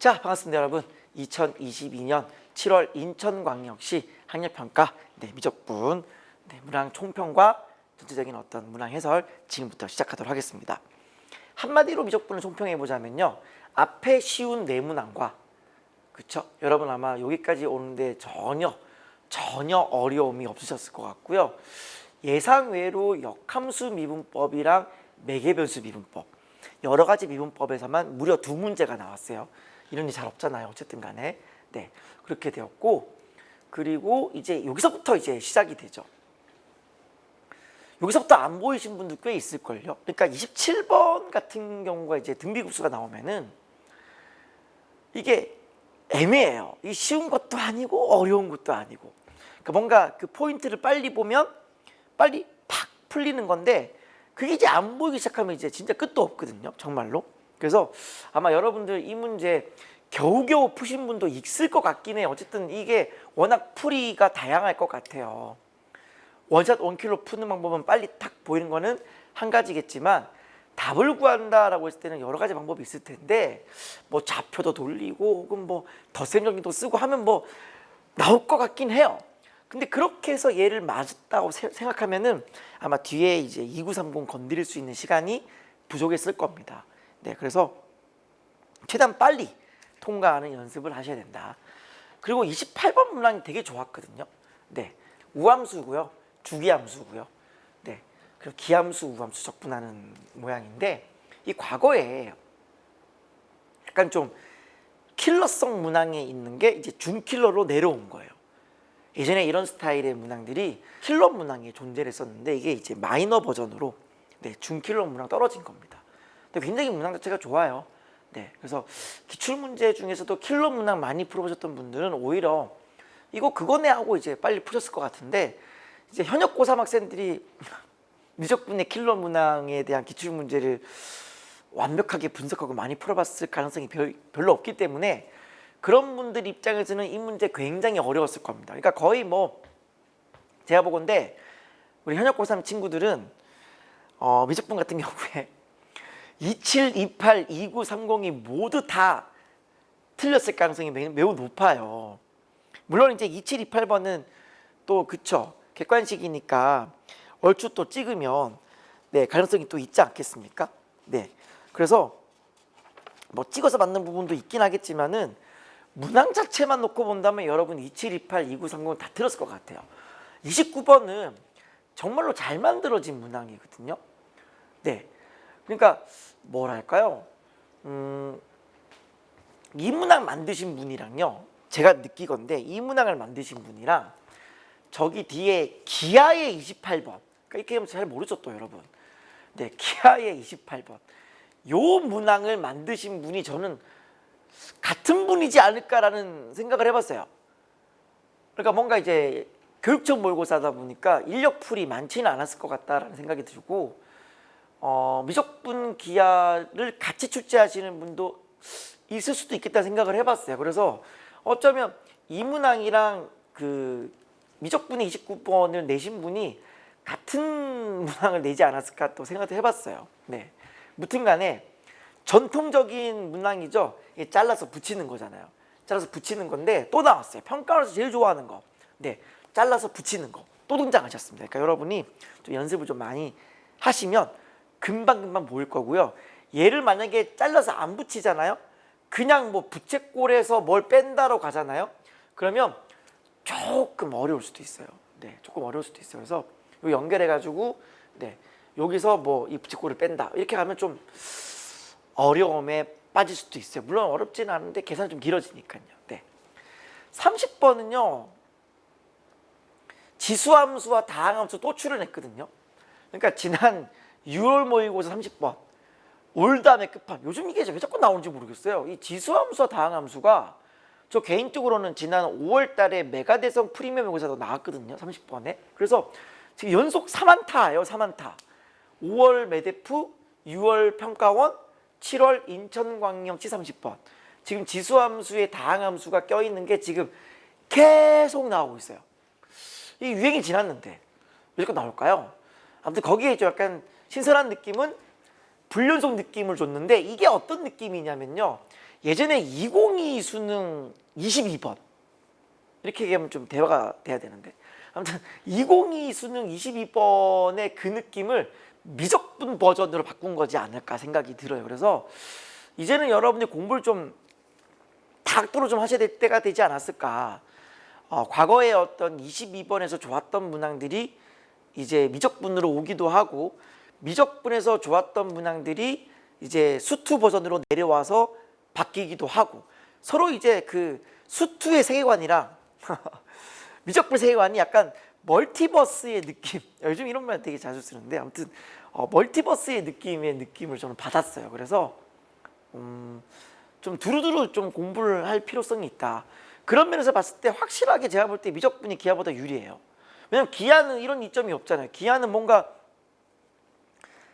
자, 반갑습니다, 여러분. 2022년 7월 인천광역시 학력평가 미적분 문항 총평과 전체적인 어떤 문항 해설 지금부터 시작하도록 하겠습니다. 한마디로 미적분을 총평해 보자면요, 앞에 쉬운 네 문항과 그쵸? 여러분 아마 여기까지 오는데 전혀 어려움이 없으셨을 것 같고요. 예상외로 역함수 미분법이랑 매개변수 미분법, 여러 가지 미분법에서만 무려 2문제가 나왔어요. 이런 일이 잘 없잖아요. 어쨌든 간에. 네, 그렇게 되었고, 그리고 이제 여기서부터 이제 시작이 되죠. 여기서부터 안 보이신 분들 꽤 있을걸요. 그러니까 27번 같은 경우가 이제 등비급수가 나오면은 이게 애매해요. 이 쉬운 것도 아니고 어려운 것도 아니고. 그러니까 뭔가 그 포인트를 빨리 보면 빨리 팍 풀리는 건데, 그게 이제 안 보이기 시작하면 이제 진짜 끝도 없거든요. 정말로. 그래서 아마 여러분들 이 문제 겨우겨우 푸신 분도 있을 것 같긴 해요. 어쨌든 이게 워낙 풀이가 다양할 것 같아요. 원샷 원킬로 푸는 방법은 빨리 탁 보이는 거는 한 가지겠지만, 답을 구한다라고 했을 때는 여러 가지 방법이 있을 텐데, 뭐 좌표도 돌리고 혹은 뭐 덧셈정리도 쓰고 하면 뭐 나올 것 같긴 해요. 근데 그렇게 해서 얘를 맞았다고 생각하면은 아마 뒤에 이제 2930 건드릴 수 있는 시간이 부족했을 겁니다. 네, 그래서 최대한 빨리 통과하는 연습을 하셔야 된다. 그리고 28번 문항이 되게 좋았거든요. 네, 우함수고요, 주기함수고요. 네, 그리고 기함수, 우함수 적분하는 모양인데, 이 과거에 약간 좀 킬러성 문항에 있는 게 이제 준킬러로 내려온 거예요. 예전에 이런 스타일의 문항들이 킬러 문항에 존재를 했었는데, 이게 이제 마이너 버전으로 준킬러 문항 떨어진 겁니다. 근데 굉장히 문항 자체가 좋아요. 네, 그래서 기출문제 중에서도 킬러 문항 많이 풀어보셨던 분들은 오히려 이거 그거네 하고 이제 빨리 푸셨을 것 같은데, 이제 현역 고3 학생들이 미적분의 킬러 문항에 대한 기출문제를 완벽하게 분석하고 많이 풀어봤을 가능성이 별로 없기 때문에, 그런 분들 입장에서는 이 문제 굉장히 어려웠을 겁니다. 그러니까 거의 뭐 제가 보건대 우리 현역 고3 친구들은 미적분 같은 경우에 27, 28, 29, 30이 모두 다 틀렸을 가능성이 매우 높아요. 물론 이제 27, 28번은 또 그쵸, 객관식이니까 얼추 또 찍으면 가능성이 또 있지 않겠습니까? 네, 그래서 뭐 찍어서 맞는 부분도 있긴 하겠지만은 문항 자체만 놓고 본다면 여러분 27, 28, 29, 30은 다 틀렸을 것 같아요. 29번은 정말로 잘 만들어진 문항이거든요. 네, 그러니까 뭐랄까요, 이 문항 만드신 분이랑요, 제가 느끼건데 이 문항을 만드신 분이랑 저기 뒤에 기아의 28번, 그러니까 이렇게 하면 잘 모르죠 또 여러분. 네, 기아의 28번, 요 문항을 만드신 분이 저는 같은 분이지 않을까라는 생각을 해봤어요. 그러니까 뭔가 이제 교육청 모의고사다 보니까 인력풀이 많지는 않았을 것 같다라는 생각이 들고, 미적분 기하를 같이 출제하시는 분도 있을 수도 있겠다는 생각을 해봤어요. 그래서 어쩌면 이 문항이랑 그 미적분의 29번을 내신 분이 같은 문항을 내지 않았을까 또 생각을 해봤어요. 네, 무튼 간에 전통적인 문항이죠. 이게 잘라서 붙이는 거잖아요. 잘라서 붙이는 건데 또 나왔어요. 평가원에서 제일 좋아하는 거. 네, 잘라서 붙이는 거 또 등장하셨습니다. 그러니까 여러분이 좀 연습을 좀 많이 하시면 금방 모일 거고요. 얘를 만약에 잘라서 안 붙이잖아요. 그냥 뭐 부채꼴에서 뭘 뺀다로 가잖아요. 그러면 조금 어려울 수도 있어요. 네, 조금 어려울 수도 있어요. 그래서 요 연결해가지고 여기서 뭐 이 부채꼴을 뺀다 이렇게 가면 좀 어려움에 빠질 수도 있어요. 물론 어렵지는 않은데 계산이 좀 길어지니까요. 네. 30번은요, 지수함수와 다항함수 또 출연했거든요. 그러니까 지난 6월 모의고사 30번 올 다음에 끝판, 요즘 이게 왜 자꾸 나오는지 모르겠어요. 이 지수함수와 다항함수가 저 개인적으로는 지난 5월 달에 메가대성 프리미엄 모의고사도 나왔거든요. 30번에. 그래서 지금 연속 3안타예요. 3안타. 5월 메대프, 6월 평가원, 7월 인천광역시 30번. 지금 지수함수에 다항함수가 껴있는 게 지금 계속 나오고 있어요. 이 유행이 지났는데 왜 자꾸 나올까요? 아무튼 거기에 좀 약간 신선한 느낌은 불연속 느낌을 줬는데, 이게 어떤 느낌이냐면요, 예전에 202 수능 22번 이렇게 얘기하면 좀 대화가 돼야 되는데, 아무튼 202 수능 22번의 그 느낌을 미적분 버전으로 바꾼 거지 않을까 생각이 들어요. 그래서 이제는 여러분들이 공부를 좀 다각도로 좀 하셔야 될 때가 되지 않았을까. 과거에 어떤 22번에서 좋았던 문항들이 이제 미적분으로 오기도 하고, 미적분에서 좋았던 문항들이 이제 수투 버전으로 내려와서 바뀌기도 하고, 서로 이제 그 수투의 세계관이랑 미적분 세계관이 약간 멀티버스의 느낌, 요즘 이런 말 되게 자주 쓰는데, 아무튼 멀티버스의 느낌을 저는 받았어요. 그래서 좀 두루두루 좀 공부를 할 필요성이 있다. 그런 면에서 봤을 때 확실하게 제가 볼 때 미적분이 기하보다 유리해요. 왜냐면 기하는 이런 이점이 없잖아요. 기하는 뭔가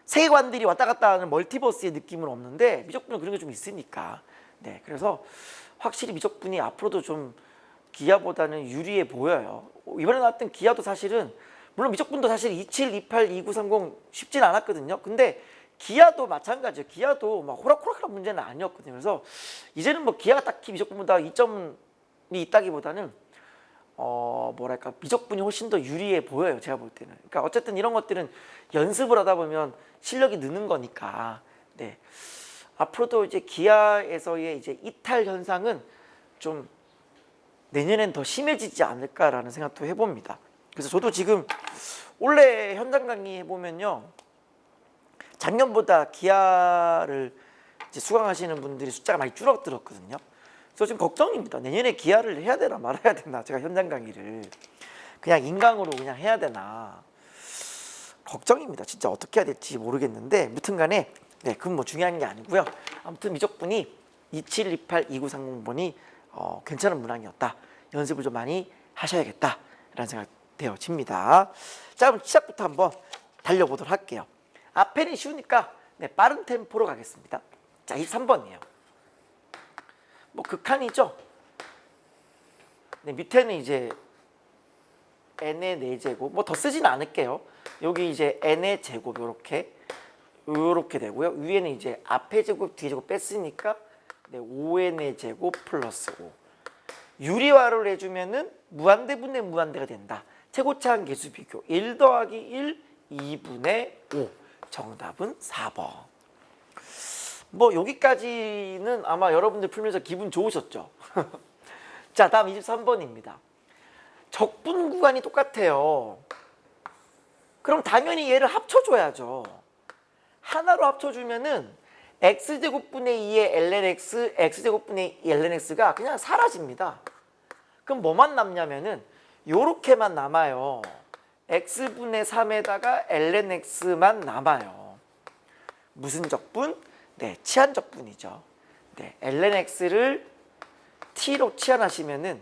세계관들이 왔다 갔다 하는 멀티버스의 느낌은 없는데, 미적분은 그런 게 좀 있으니까. 네, 그래서 확실히 미적분이 앞으로도 좀 기하보다는 유리해 보여요. 이번에 나왔던 기하도 사실은, 물론 미적분도 사실 27, 28, 2930 쉽진 않았거든요. 근데 기하도 마찬가지예요. 기하도 막 호락호락한 문제는 아니었거든요. 그래서 이제는 뭐 기하가 딱히 미적분보다 이점이 있다기보다는 뭐랄까, 미적분이 훨씬 더 유리해 보여요. 제가 볼 때는. 그러니까 어쨌든 이런 것들은 연습을 하다 보면 실력이 느는 거니까. 네. 앞으로도 이제 기하에서의 이제 이탈 현상은 좀 내년엔 더 심해지지 않을까라는 생각도 해봅니다. 그래서 저도 지금 올해 현장 강의 해보면요, 작년보다 기하를 이제 수강하시는 분들이 숫자가 많이 줄어들었거든요. 그래서 지금 걱정입니다. 내년에 기하를 해야 되나 말아야 되나, 제가 현장 강의를 그냥 인강으로 그냥 해야 되나 걱정입니다. 진짜 어떻게 해야 될지 모르겠는데, 무튼간에 네, 그건 뭐 중요한 게 아니고요. 아무튼 미적분이 27, 28, 2930번이 괜찮은 문항이었다. 연습을 좀 많이 하셔야겠다라는 생각 되어집니다. 자, 그럼 시작부터 한번 달려보도록 할게요. 앞에는 쉬우니까 네, 빠른 템포로 가겠습니다. 자, 23번이에요. 뭐 극한이죠. 네, 밑에는 이제 n의 4제곱, 뭐 더 쓰지는 않을게요. 여기 이제 n의 제곱 요렇게 되고요. 위에는 이제 앞의 제곱, 뒤의 제곱 뺐으니까 네, 5n의 제곱 플러스 5. 유리화를 해주면은 무한대분의 무한대가 된다. 최고차항 계수 비교 1 더하기 1 2분의 5. 정답은 4번. 뭐 여기까지는 아마 여러분들 풀면서 기분 좋으셨죠? 자, 다음 23번입니다. 적분 구간이 똑같아요. 그럼 당연히 얘를 합쳐줘야죠. 하나로 합쳐주면은 x제곱분의 2의 lnx, x제곱분의 2 lnx가 그냥 사라집니다. 그럼 뭐만 남냐면은 요렇게만 남아요. x분의 3에다가 lnx만 남아요. 무슨 적분? 네, 치환 적분이죠. 네, lnx를 t로 치환하시면은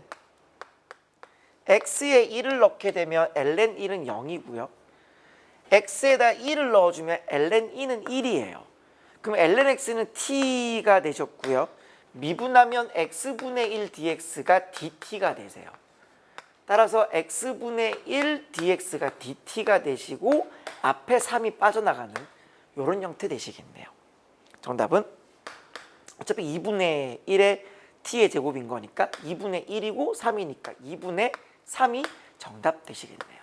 x에 1을 넣게 되면 ln1은 0이고요. x에다 1을 넣어주면 ln2는 1이에요. 그럼 lnx는 t가 되셨고요. 미분하면 x분의 1 dx가 dt가 되세요. 따라서 x분의 1 dx가 dt가 되시고 앞에 3이 빠져나가는 이런 형태 되시겠네요. 정답은 어차피 2분의 1의 t의 제곱인 거니까 2분의 1이고 3이니까 2분의 3이 정답 되시겠네요.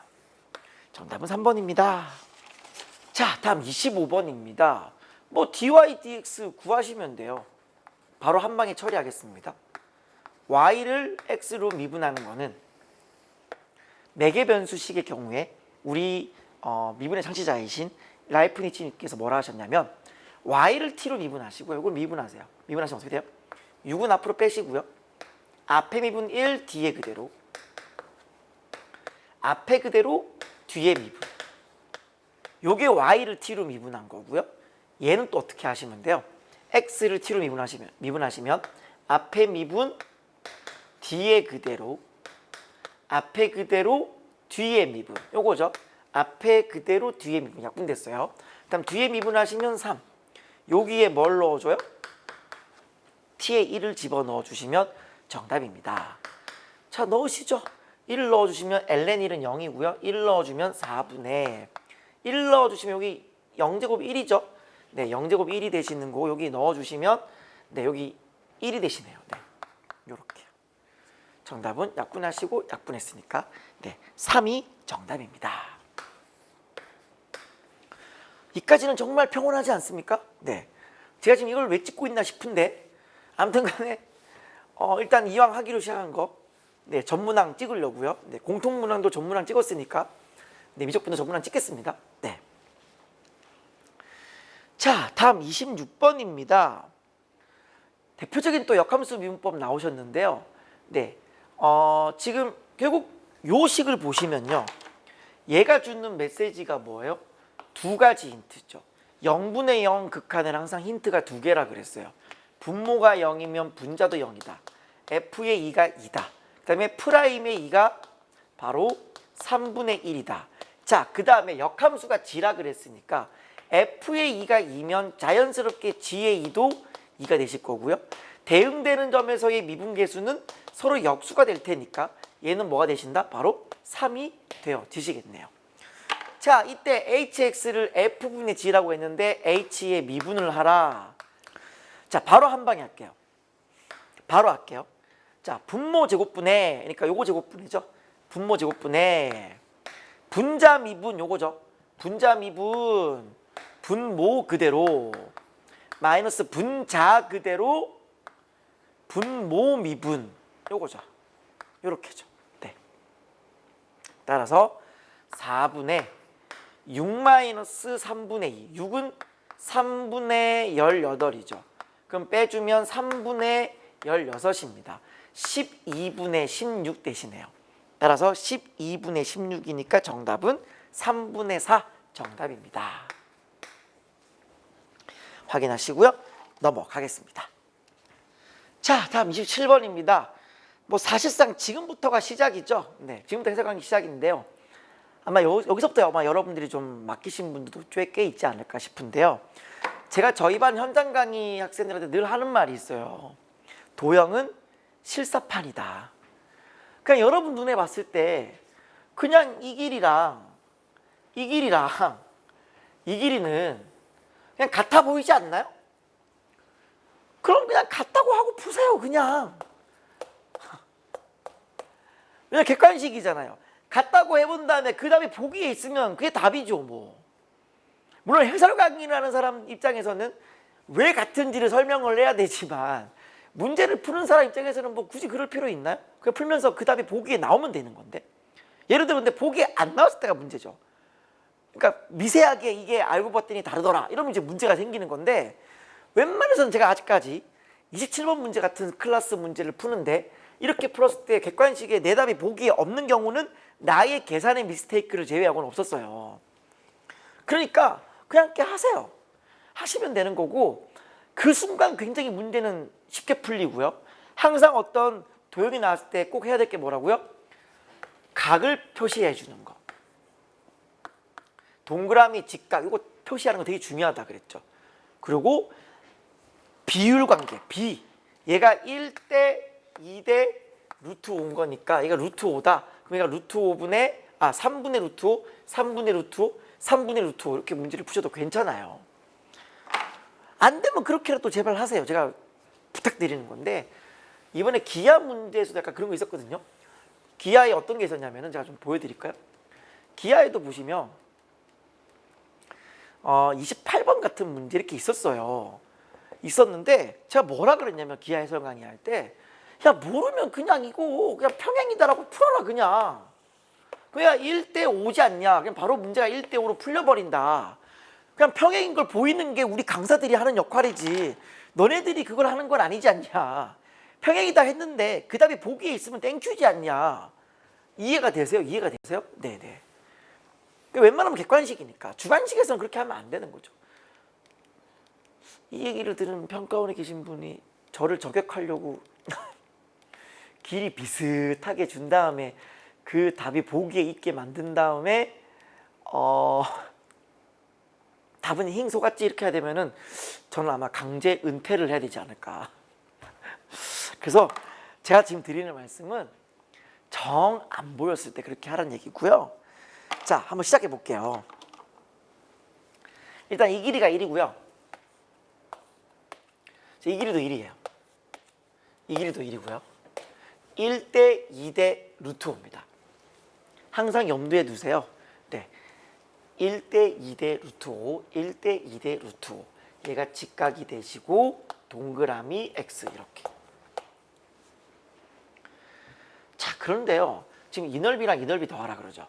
정답은 3번입니다. 자, 다음 25번입니다. 뭐 dy dx 구하시면 돼요. 바로 한 방에 처리하겠습니다. y를 x로 미분하는 거는 매개 변수식의 경우에 우리 미분의 창시자이신 라이프니츠님께서 뭐라 하셨냐면 y를 t로 미분하시고요. 이걸 미분하세요. 미분하시면 어떻게 돼요? 6은 앞으로 빼시고요. 앞에 미분 1, 뒤에 그대로. 앞에 그대로, 뒤에 미분. 요게 y를 t로 미분한 거고요. 얘는 또 어떻게 하시면 돼요? x를 t로 미분하시면 앞에 미분, 뒤에 그대로, 앞에 그대로, 뒤에 미분. 요거죠. 앞에 그대로, 뒤에 미분. 약분됐어요. 그다음 뒤에 미분하시면 3. 여기에 뭘 넣어줘요? t에 1을 집어넣어 주시면 정답입니다. 자, 넣으시죠. 1을 넣어주시면 ln1은 0이고요. 1 넣어주면 4분의 1 넣어주시면 여기 0제곱 1이죠. 네, 0제곱 1이 되시는 거 여기 넣어주시면 네, 여기 1이 되시네요. 네. 요렇게. 정답은 약분하시고 약분했으니까 네, 3이 정답입니다. 이까지는 정말 평온하지 않습니까? 네. 제가 지금 이걸 왜 찍고 있나 싶은데 아무튼 간에 일단 이왕 하기로 시작한 거 네, 전문항 찍으려고요. 네, 공통문항도 전문항 찍었으니까 네, 미적분도 전문항 찍겠습니다. 네. 자, 다음 26번입니다. 대표적인 또 역함수 미분법 나오셨는데요. 네, 지금 결국 요 식을 보시면요. 얘가 주는 메시지가 뭐예요? 두 가지 힌트죠. 0분의 0 극한은 항상 힌트가 두 개라 그랬어요. 분모가 0이면 분자도 0이다. f의 2가 2다. 그 다음에 프라임의 2가 바로 3분의 1이다. 자, 그 다음에 역함수가 g라 그랬으니까 f의 2가 2면 자연스럽게 g의 2도 2가 되실 거고요. 대응되는 점에서의 미분계수는 서로 역수가 될 테니까 얘는 뭐가 되신다? 바로 3이 되어지시겠네요. 자, 이때 hx를 f분의 g라고 했는데 h의 미분을 하라. 자, 바로 한 방에 할게요. 바로 할게요. 자, 분모 제곱분의, 그러니까 요거 제곱분이죠. 분모 제곱분의 분자 미분 요거죠. 분자 미분 분모 그대로 마이너스 분자 그대로 분모 미분 요거죠. 요렇게죠. 네. 따라서 4분의 6 마이너스 3분의 2. 6은 3분의 18이죠. 그럼 빼주면 3분의 16입니다. 12분의 16 되시네요. 따라서 12분의 16이니까 정답은 3분의 4 정답입니다. 확인하시고요. 넘어가겠습니다. 자, 다음 27번입니다. 뭐 사실상 지금부터가 시작이죠. 네, 지금부터 해석하기 시작인데요. 아마 여기서부터 아마 여러분들이 좀 맡기신 분들도 꽤 있지 않을까 싶은데요. 제가 저희 반 현장 강의 학생들한테 늘 하는 말이 있어요. 도형은 실사판이다. 그냥 여러분 눈에 봤을 때 그냥 이 길이랑 이 길이는 그냥 같아 보이지 않나요? 그럼 그냥 같다고 하고 푸세요. 그냥 객관식이잖아요. 같다고 해본 다음에 그 답이 보기에 있으면 그게 답이죠. 뭐 물론 해설 강의를 하는 사람 입장에서는 왜 같은지를 설명을 해야 되지만 문제를 푸는 사람 입장에서는 뭐 굳이 그럴 필요 있나요? 그냥 풀면서 그 답이 보기에 나오면 되는 건데 예를 들어 근데 보기에 안 나왔을 때가 문제죠. 그러니까 미세하게 이게 알고 봤더니 다르더라 이러면 이제 문제가 생기는 건데 웬만해서는 제가 아직까지 27번 문제 같은 클래스 문제를 푸는데 이렇게 풀었을 때 객관식에 내 답이 보기에 없는 경우는 나의 계산의 미스테이크를 제외하고는 없었어요. 그러니까 그냥 이렇게 하세요. 하시면 되는 거고 그 순간 굉장히 문제는 쉽게 풀리고요. 항상 어떤 도형이 나왔을 때 꼭 해야 될 게 뭐라고요? 각을 표시해 주는 거. 동그라미, 직각 이거 표시하는 거 되게 중요하다 그랬죠. 그리고 비율 관계, 비. 얘가 1대 2대 루트 5인 거니까 얘가 루트 5다. 그럼 얘가 루트 5분의 3분의 루트 5, 3분의 루트 5, 3분의 루트 5 이렇게 문제를 푸셔도 괜찮아요. 안 되면 그렇게라도 제발 하세요. 제가 부탁드리는 건데 이번에 기하 문제에서도 약간 그런 거 있었거든요. 기하에 어떤 게 있었냐면은 제가 좀 보여드릴까요? 기하에도 보시면 28번 같은 문제 이렇게 있었어요. 있었는데 제가 뭐라 그랬냐면 기하 해설 강의할 때 야 모르면 그냥 이거 그냥 평행이다라고 풀어라 그냥. 그냥 1대 5지 않냐. 그냥 바로 문제가 1대 5로 풀려버린다. 그냥 평행인 걸 보이는 게 우리 강사들이 하는 역할이지 너네들이 그걸 하는 건 아니지 않냐. 평행이다 했는데 그 답이 보기에 있으면 땡큐지 않냐. 이해가 되세요? 이해가 되세요? 네네. 웬만하면 객관식이니까 주관식에서는 그렇게 하면 안 되는 거죠. 이 얘기를 들은 평가원에 계신 분이 저를 저격하려고 길이 비슷하게 준 다음에 그 답이 보기에 있게 만든 다음에 답은 힝 속았지 이렇게 해야 되면은 저는 아마 강제 은퇴를 해야 되지 않을까. 그래서 제가 지금 드리는 말씀은 정 안 보였을 때 그렇게 하라는 얘기고요. 자, 한번 시작해 볼게요. 일단 이 길이가 1이고요. 이 길이도 1이에요. 이 길이도 1이고요. 1대 2대 루트 5입니다. 항상 염두에 두세요. 네, 1대 2대 루트 5, 1대 2대 루트 5. 얘가 직각이 되시고 동그라미 x 이렇게. 자, 그런데요. 지금 이 넓이랑 이 넓이 더하라 그러죠.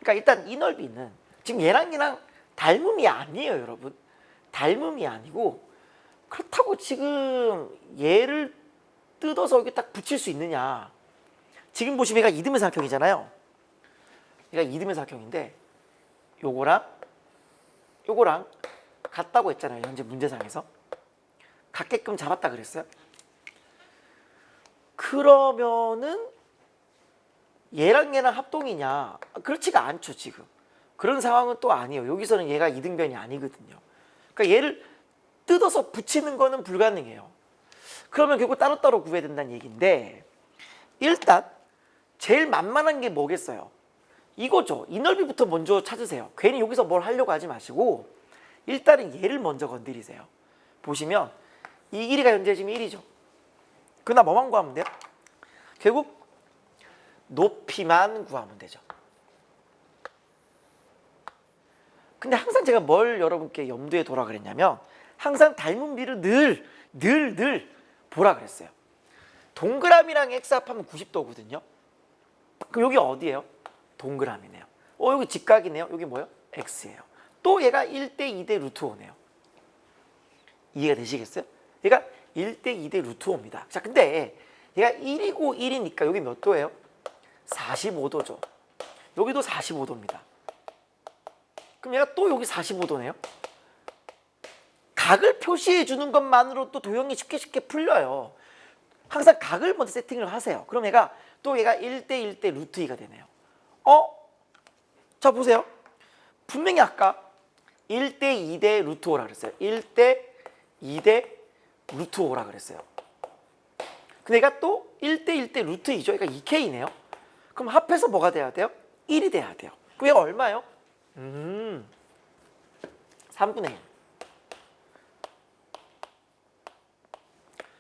그러니까 일단 이 넓이는 지금 얘랑 닮음이 아니에요, 여러분. 닮음이 아니고 그렇다고 지금 얘를 뜯어서 여기 딱 붙일 수 있느냐. 지금 보시면 얘가 이등변 삼각형이잖아요. 얘가 이등변 삼각형인데 요거랑 같다고 했잖아요. 현재 문제상에서. 같게끔 잡았다 그랬어요. 그러면은 얘랑 합동이냐? 그렇지가 않죠, 지금. 그런 상황은 또 아니에요. 여기서는 얘가 이등변이 아니거든요. 그러니까 얘를 뜯어서 붙이는 거는 불가능해요. 그러면 결국 따로따로 구해야 된다는 얘기인데 일단 제일 만만한 게 뭐겠어요? 이거죠. 이 넓이부터 먼저 찾으세요. 괜히 여기서 뭘 하려고 하지 마시고 일단은 얘를 먼저 건드리세요. 보시면 이 길이가 현재 지금 1이죠. 그러나 뭐만 구하면 돼요? 결국 높이만 구하면 되죠. 근데 항상 제가 뭘 여러분께 염두에 둬라 그랬냐면 항상 닮은 비를 늘 보라 그랬어요. 동그라미랑 x 합하면 90도거든요. 그럼 여기 어디예요? 동그라미네요. 여기 직각이네요. 여기 뭐예요? x예요. 또 얘가 1대 2대 루트 5네요. 이해가 되시겠어요? 얘가 1대 2대 루트 5입니다. 자, 근데 얘가 1이고 1이니까 여기 몇 도예요? 45도죠. 여기도 45도입니다. 그럼 얘가 또 여기 45도네요. 각을 표시해 주는 것만으로 또 도형이 쉽게 풀려요. 항상 각을 먼저 세팅을 하세요. 그럼 얘가 1대 1대 루트 2가 되네요. 자, 보세요. 분명히 아까 1대 2대 루트 5라 그랬어요. 1대 2대 루트 5라 그랬어요. 근데 얘가 또 1대 1대 루트 2죠. 얘가 2K네요. 그럼 합해서 뭐가 돼야 돼요? 1이 돼야 돼요. 그럼 얘가 얼마예요? 3분의 1.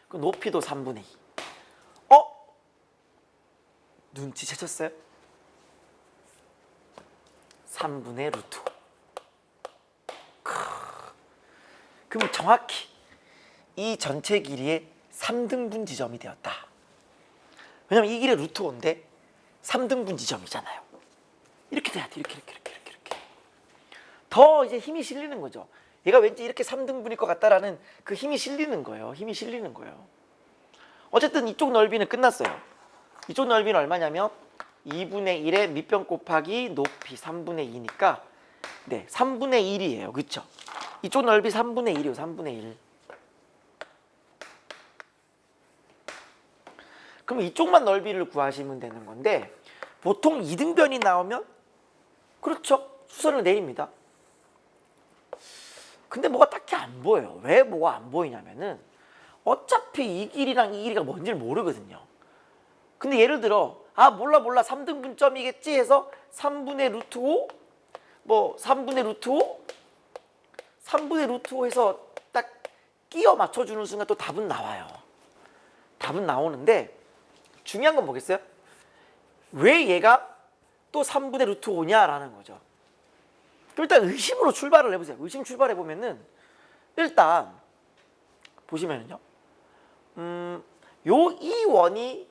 그 높이도 3분의 2. 눈치채셨어요? 3분의 루트 5. 그럼 정확히 이 전체 길이의 3등분 지점이 되었다. 왜냐면 이 길의 루트 5인데 3등분 지점이잖아요. 이렇게 돼야 돼. 이렇게. 더 이제 힘이 실리는 거죠. 얘가 왠지 이렇게 3등분일 것 같다라는 그 힘이 실리는 거예요. 어쨌든 이쪽 넓이는 끝났어요. 이쪽 넓이는 얼마냐면 2분의 1의 밑변 곱하기 높이 3분의 2니까 네, 3분의 1이에요. 그렇죠? 이쪽 넓이 3분의 1이에요. 3분의 1. 그럼 이쪽만 넓이를 구하시면 되는 건데 보통 이등변이 나오면 그렇죠. 수선을 내립니다. 근데 뭐가 딱히 안 보여요. 왜 뭐가 안 보이냐면은 어차피 이 길이랑 이 길이가 뭔지를 모르거든요. 근데 예를 들어 몰라 3등분점이겠지 해서 3분의 루트 5 3분의 루트 5 3분의 루트 5 해서 딱 끼워 맞춰주는 순간 또 답은 나와요. 답은 나오는데 중요한 건 뭐겠어요? 왜 얘가 또 3분의 루트 5냐라는 거죠. 그럼 일단 의심으로 출발을 해보세요. 의심 출발해보면은 일단 보시면은요. 요 이 원이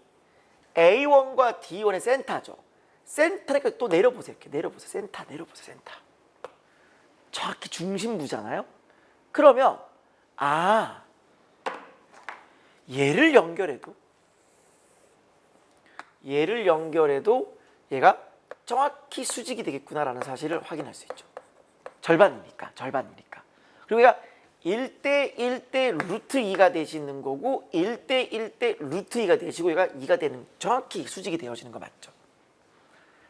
A1과 D1의 센터죠. 센터니까 또 내려보세요. 이렇게 내려보세요. 센터. 정확히 중심부잖아요. 그러면 얘를 연결해도 얘가 정확히 수직이 되겠구나라는 사실을 확인할 수 있죠. 절반이니까. 그리고 얘가 1대 1대 루트 2가 되시는 거고 1대 1대 루트 2가 되시고 얘가 2가 되는 정확히 수직이 되어지는 거 맞죠?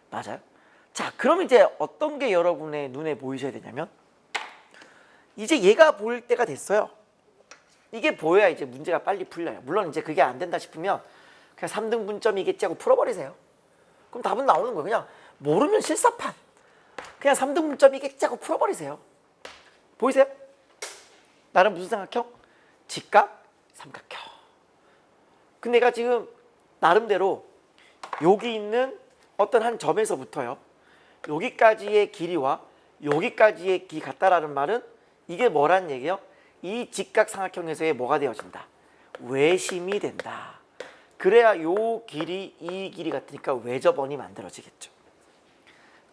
맞아요? 자, 그럼 이제 어떤 게 여러분의 눈에 보이셔야 되냐면 이제 얘가 보일 때가 됐어요. 이게 보여야 이제 문제가 빨리 풀려요. 물론 이제 그게 안 된다 싶으면 그냥 3등분점이겠지 하고 풀어버리세요. 그럼 답은 나오는 거예요. 그냥 모르면 실사판. 그냥 3등분점이겠지 하고 풀어버리세요. 보이세요? 나는 무슨 삼각형? 직각 삼각형. 근데 내가 지금 나름대로 여기 있는 어떤 한 점에서부터요, 여기까지의 길이와 여기까지의 길이 같다라는 말은 이게 뭐란 얘기예요? 이 직각삼각형에서의 뭐가 되어진다? 외심이 된다. 그래야 요 길이 이 길이 같으니까 외접원이 만들어지겠죠.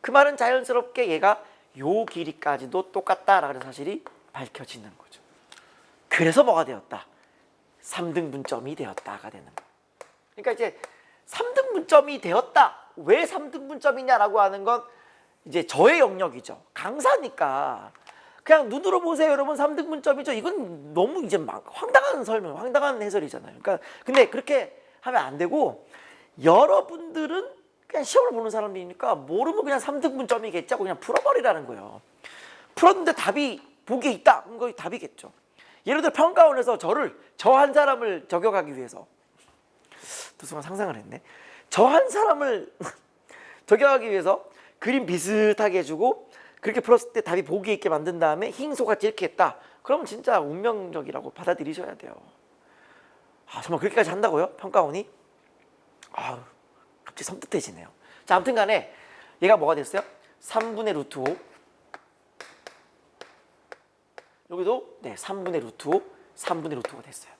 그 말은 자연스럽게 얘가 요 길이까지도 똑같다라는 사실이 밝혀지는 거죠. 그래서 뭐가 되었다? 3등분점이 되었다가 되는 거예요. 그러니까 이제 3등분점이 되었다. 왜 3등분점이냐라고 하는 건 이제 저의 영역이죠. 강사니까 그냥 눈으로 보세요, 여러분. 3등분점이죠. 이건 너무 이제 막 황당한 설명, 황당한 해설이잖아요. 그러니까 근데 그렇게 하면 안 되고, 여러분들은 그냥 시험을 보는 사람들이니까 모르면 그냥 3등분점이겠지 하고 그냥 풀어버리라는 거예요. 풀었는데 답이 보기에 있다. 그건 거의 답이겠죠. 예를 들어 평가원에서 저 한 사람을 저격하기 위해서, 또 순간 상상을 했네. 저 한 사람을 저격하기 위해서 그림 비슷하게 해주고 그렇게 풀었을 때 답이 보기 있게 만든 다음에 흰소같이 이렇게 했다. 그러면 진짜 운명적이라고 받아들이셔야 돼요. 아, 정말 그렇게까지 한다고요? 평가원이? 아, 갑자기 섬뜩해지네요. 자, 아무튼 간에 얘가 뭐가 됐어요? 3분의 루트 5. 여기도 네, 3분의 루트 5, 3분의 루트 5가 됐어요.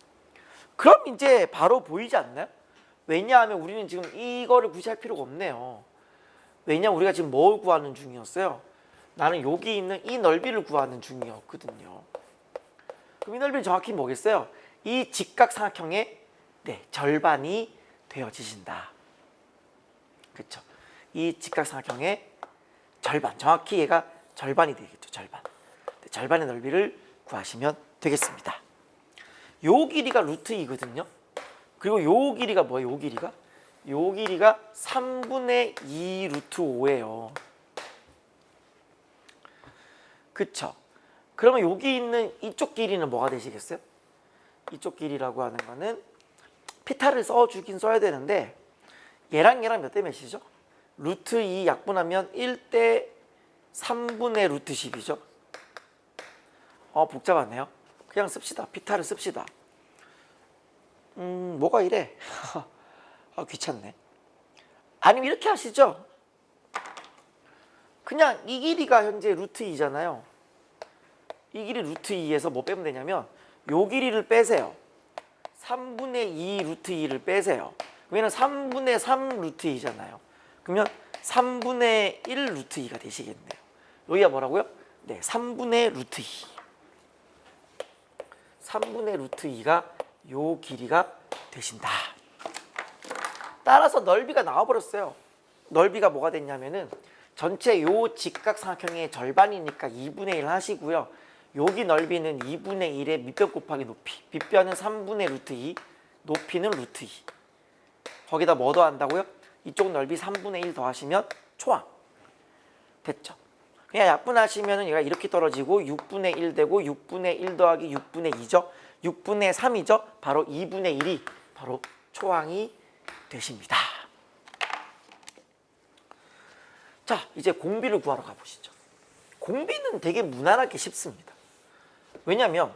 그럼 이제 바로 보이지 않나요? 왜냐하면 우리는 지금 이거를 굳이 할 필요가 없네요. 왜냐하면 우리가 지금 뭘 구하는 중이었어요? 나는 여기 있는 이 넓이를 구하는 중이었거든요. 그럼 이 넓이는 정확히 뭐겠어요? 이 직각삼각형의 네, 절반이 되어지신다. 그렇죠? 이 직각삼각형의 절반, 정확히 얘가 절반이 되겠죠. 절반. 네, 절반의 넓이를 구하시면 되겠습니다. 요 길이가 루트 2거든요. 그리고 요 길이가 뭐예요? 요 길이가? 요 길이가 3분의 2 루트 5예요. 그쵸? 그러면 여기 있는 이쪽 길이는 뭐가 되시겠어요? 이쪽 길이라고 하는 거는 피타를 써주긴 써야 되는데, 얘랑 몇 대 몇이죠? 루트 2 약분하면 1대 3분의 루트 10이죠. 복잡하네요. 그냥 씁시다. 피타를 씁시다. 뭐가 이래? 귀찮네. 아니면 이렇게 하시죠. 그냥 이 길이가 현재 루트 2잖아요. 이 길이 루트 2에서 뭐 빼면 되냐면 요 길이를 빼세요. 3분의 2 루트 2를 빼세요. 그러면 3분의 3 루트 2잖아요. 그러면 3분의 1 루트 2가 되시겠네요. 여기가 뭐라고요? 네, 3분의 루트 2. 3분의 루트 2가 요 길이가 되신다. 따라서 넓이가 나와버렸어요. 넓이가 뭐가 됐냐면은 전체 요 직각삼각형의 절반이니까 2분의 1 하시고요. 여기 넓이는 2분의 1의 밑변 곱하기 높이. 밑변은 3분의 루트 2, 높이는 루트 2. 거기다 뭐 더한다고요? 이쪽 넓이 3분의 1 더하시면 초항. 됐죠? 그냥 약분하시면 얘가 이렇게 떨어지고 6분의 1 되고 6분의 1 더하기 6분의 2죠. 6분의 3이죠. 바로 2분의 1이 바로 초항이 되십니다. 자, 이제 공비를 구하러 가보시죠. 공비는 되게 무난하게 쉽습니다. 왜냐하면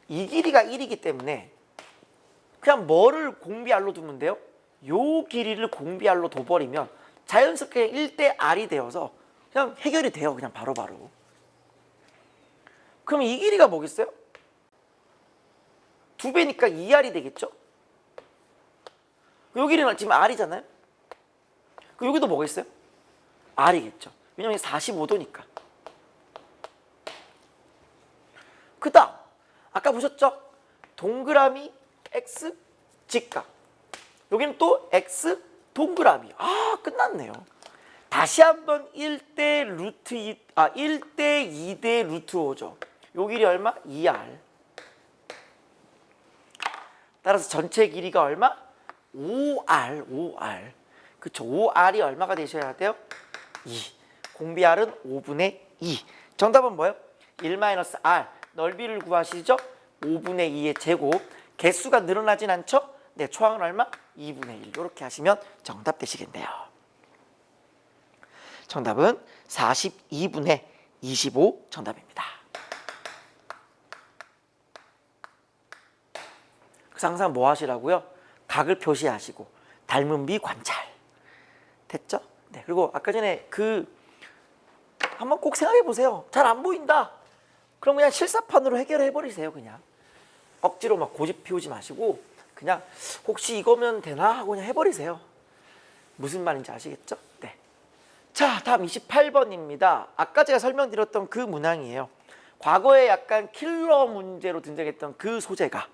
이 길이가 1이기 때문에 그냥 뭐를 공비알로 두면 돼요? 요 길이를 공비알로 둬버리면 자연스럽게 1대 R이 되어서 그냥 해결이 돼요. 그냥 바로바로. 그럼 이 길이가 뭐겠어요? 2배니까 2R이 되겠죠? 요 길이는 지금 R이잖아요? 그럼 여기도 뭐겠어요? R이겠죠. 왜냐면 45도니까. 그 다음 아까 보셨죠? 동그라미 X 직각. 여기는 또 X 동그라미. 끝났네요. 다시 한번 1대 루트 2, 1대 2대 루트 5죠. 요 길이 얼마? 2R. 따라서 전체 길이가 얼마? 5R. 그쵸? 5R이 얼마가 되셔야 돼요? 2. 공비 R은 5분의 2. 정답은 뭐예요? 1-R. 넓이를 구하시죠? 5분의 2의 제곱. 개수가 늘어나진 않죠? 네, 초항은 얼마? 2분의 1. 이렇게 하시면 정답 되시겠네요. 정답은 42분의 25 정답입니다. 그래서 항상 뭐 하시라고요? 각을 표시하시고 닮은 비 관찰. 됐죠? 네. 그리고 아까 전에 한번 꼭 생각해 보세요. 잘 안 보인다. 그럼 그냥 실사판으로 해결해 버리세요. 그냥 억지로 막 고집 피우지 마시고 그냥 혹시 이거면 되나 하고 그냥 해버리세요. 무슨 말인지 아시겠죠? 네. 자, 다음 28번입니다. 아까 제가 설명드렸던 그 문항이에요. 과거에 약간 킬러 문제로 등장했던 그 소재가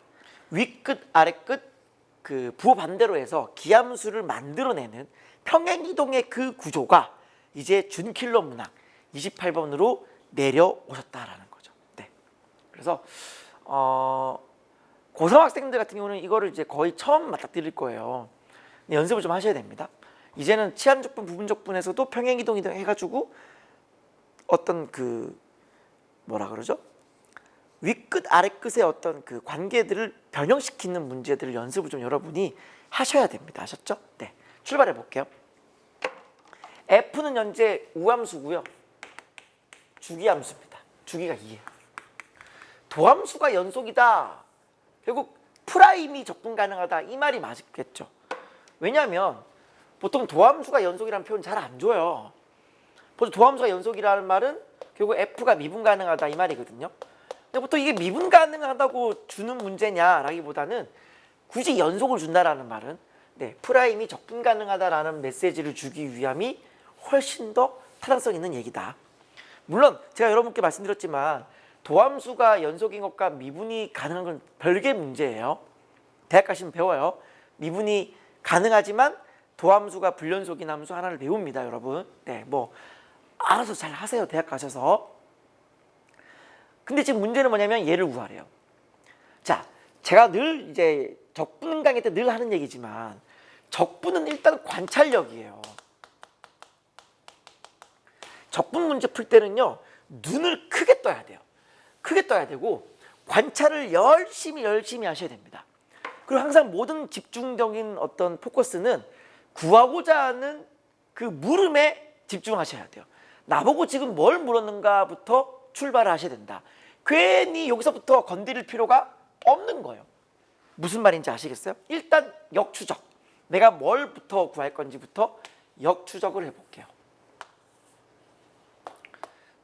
윗끝 아랫끝 그 부호 반대로 해서 기함수를 만들어내는 평행이동의 그 구조가 이제 준킬러 문항 28번으로 내려오셨다라는 거죠. 네. 그래서 고3 학생들 같은 경우는 이거를 이제 거의 처음 맞닥뜨릴 거예요. 연습을 좀 하셔야 됩니다. 이제는 치환적분, 부분적분에서도 평행이동 해가지고 어떤 그 뭐라 그러죠? 윗끝 아랫끝의 어떤 그 관계들을 변형시키는 문제들을 연습을 좀 여러분이 하셔야 됩니다. 아셨죠? 네. 출발해 볼게요. F는 현재 우함수고요. 주기함수입니다. 주기가 2예요. 도함수가 연속이다. 결국 프라임이 접근 가능하다. 이 말이 맞겠죠. 왜냐하면 보통 도함수가 연속이라는 표현 잘 안 줘요. 보통 도함수가 연속이라는 말은 결국 F가 미분 가능하다 이 말이거든요. 근데 보통 이게 미분 가능하다고 주는 문제냐라기보다는 굳이 연속을 준다라는 말은 프라임이 접근 가능하다라는 메시지를 주기 위함이 훨씬 더 타당성 있는 얘기다. 물론 제가 여러분께 말씀드렸지만 도함수가 연속인 것과 미분이 가능한 건 별개의 문제예요. 대학 가시면 배워요. 미분이 가능하지만 도함수가 불연속인 함수 하나를 배웁니다, 여러분. 네, 뭐 알아서 잘 하세요, 대학 가셔서. 근데 지금 문제는 뭐냐면 얘를 구하래요. 자, 제가 늘 이제 적분 강의 때 늘 하는 얘기지만 적분은 일단 관찰력이에요. 적분 문제 풀 때는요, 눈을 크게 떠야 돼요. 크게 떠야 되고 관찰을 열심히 하셔야 됩니다. 그리고 항상 모든 집중적인 어떤 포커스는 구하고자 하는 그 물음에 집중하셔야 돼요. 나보고 지금 뭘 물었는가부터 출발을 하셔야 된다. 괜히 여기서부터 건드릴 필요가 없는 거예요. 무슨 말인지 아시겠어요? 일단 역추적. 내가 뭘부터 구할 건지부터 역추적을 해볼게요.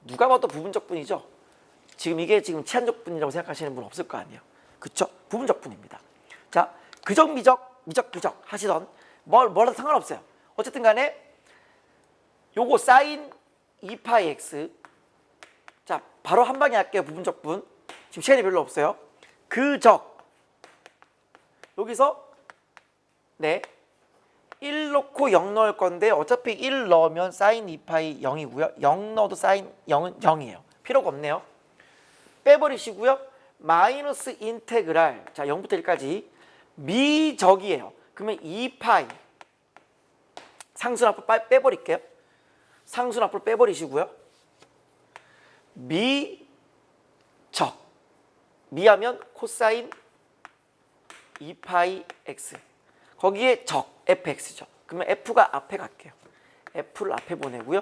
누가 봐도 부분적분이죠. 이게 치환적분이라고 생각하시는 분 없을 거 아니에요. 그쵸? 부분적분입니다. 자, 그적, 미적, 미적, 부적 하시던 뭐라도 상관없어요. 어쨌든 간에 요거 사인 2파이 x. 자, 바로 한 방에 할게요. 부분적분. 지금 시간이 별로 없어요. 그적. 여기서 1 넣고 0 넣을 건데 어차피 1 넣으면 사인 2파이 0이고요. 0 넣어도 사인 0은 0이에요. 필요가 없네요. 빼버리시고요. 마이너스 인테그랄. 자, 0부터 1까지 미적이에요. 그러면 2파이 상수는 앞으로 빼버릴게요. 상수는 앞으로 빼버리시고요. 미적. 미하면 코사인 2파이 x. 거기에 적 fx죠. 그러면 f가 앞에 갈게요. f를 앞에 보내고요.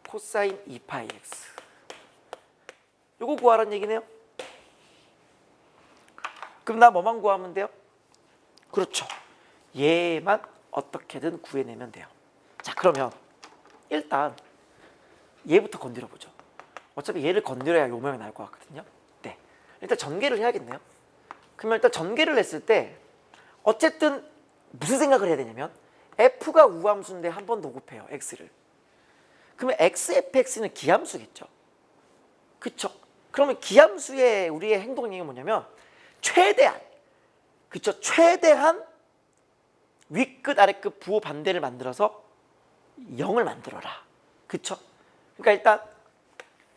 코사인 2파이 x. 요거 구하라는 얘기네요. 그럼 나 뭐만 구하면 돼요? 그렇죠. 얘만 어떻게든 구해내면 돼요. 자, 그러면 일단 얘부터 건드려 보죠. 어차피 얘를 건드려야 요 모양이 나올 것 같거든요. 네, 일단 전개를 해야겠네요. 그러면 일단 전개를 했을 때 어쨌든 무슨 생각을 해야 되냐면 f가 우함수인데 한 번 더 곱해요, x를. 그러면 xfx는 기함수겠죠. 그쵸? 그러면 기함수의 우리의 행동력이 뭐냐면 최대한, 그쵸? 최대한 윗끝 아랫끝 부호 반대를 만들어서 0을 만들어라. 그쵸? 그러니까 일단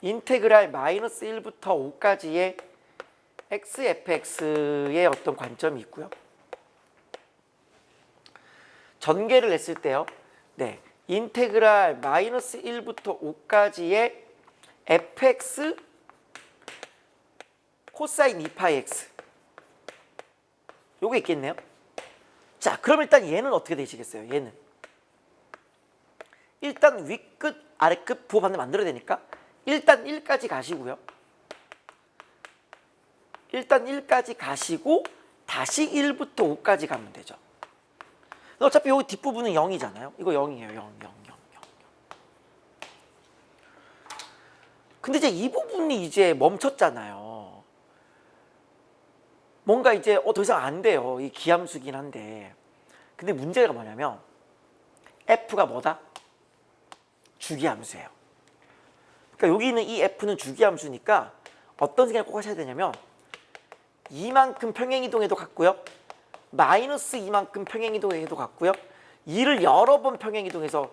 인테그랄 마이너스 1부터 5까지의 xfx의 어떤 관점이 있고요. 전개를 했을 때요. 인테그랄 마이너스 1부터 5까지의 fx 코사인 2파이 x. 요거 있겠네요. 자, 그럼 일단 얘는 어떻게 되시겠어요? 얘는 일단 윗끝 아랫끝 부호 반대 만들어야 되니까 일단 1까지 가시고요. 일단 1까지 가시고 다시 1부터 5까지 가면 되죠. 어차피 여기 뒷부분은 0이잖아요. 이거 0이에요. 0, 0, 0, 0. 근데 이제 이 부분이 이제 멈췄잖아요. 뭔가 이제 더 이상 안 돼요. 이 기함수긴 한데. 근데 문제가 뭐냐면 F가 뭐다? 주기함수예요. 그러니까 여기 있는 이 F는 주기함수니까 어떤 생각을 꼭 하셔야 되냐면 이만큼 평행이동해도 같고요. 마이너스 이만큼 평행이동해도 같고요. 2를 여러 번 평행이동해서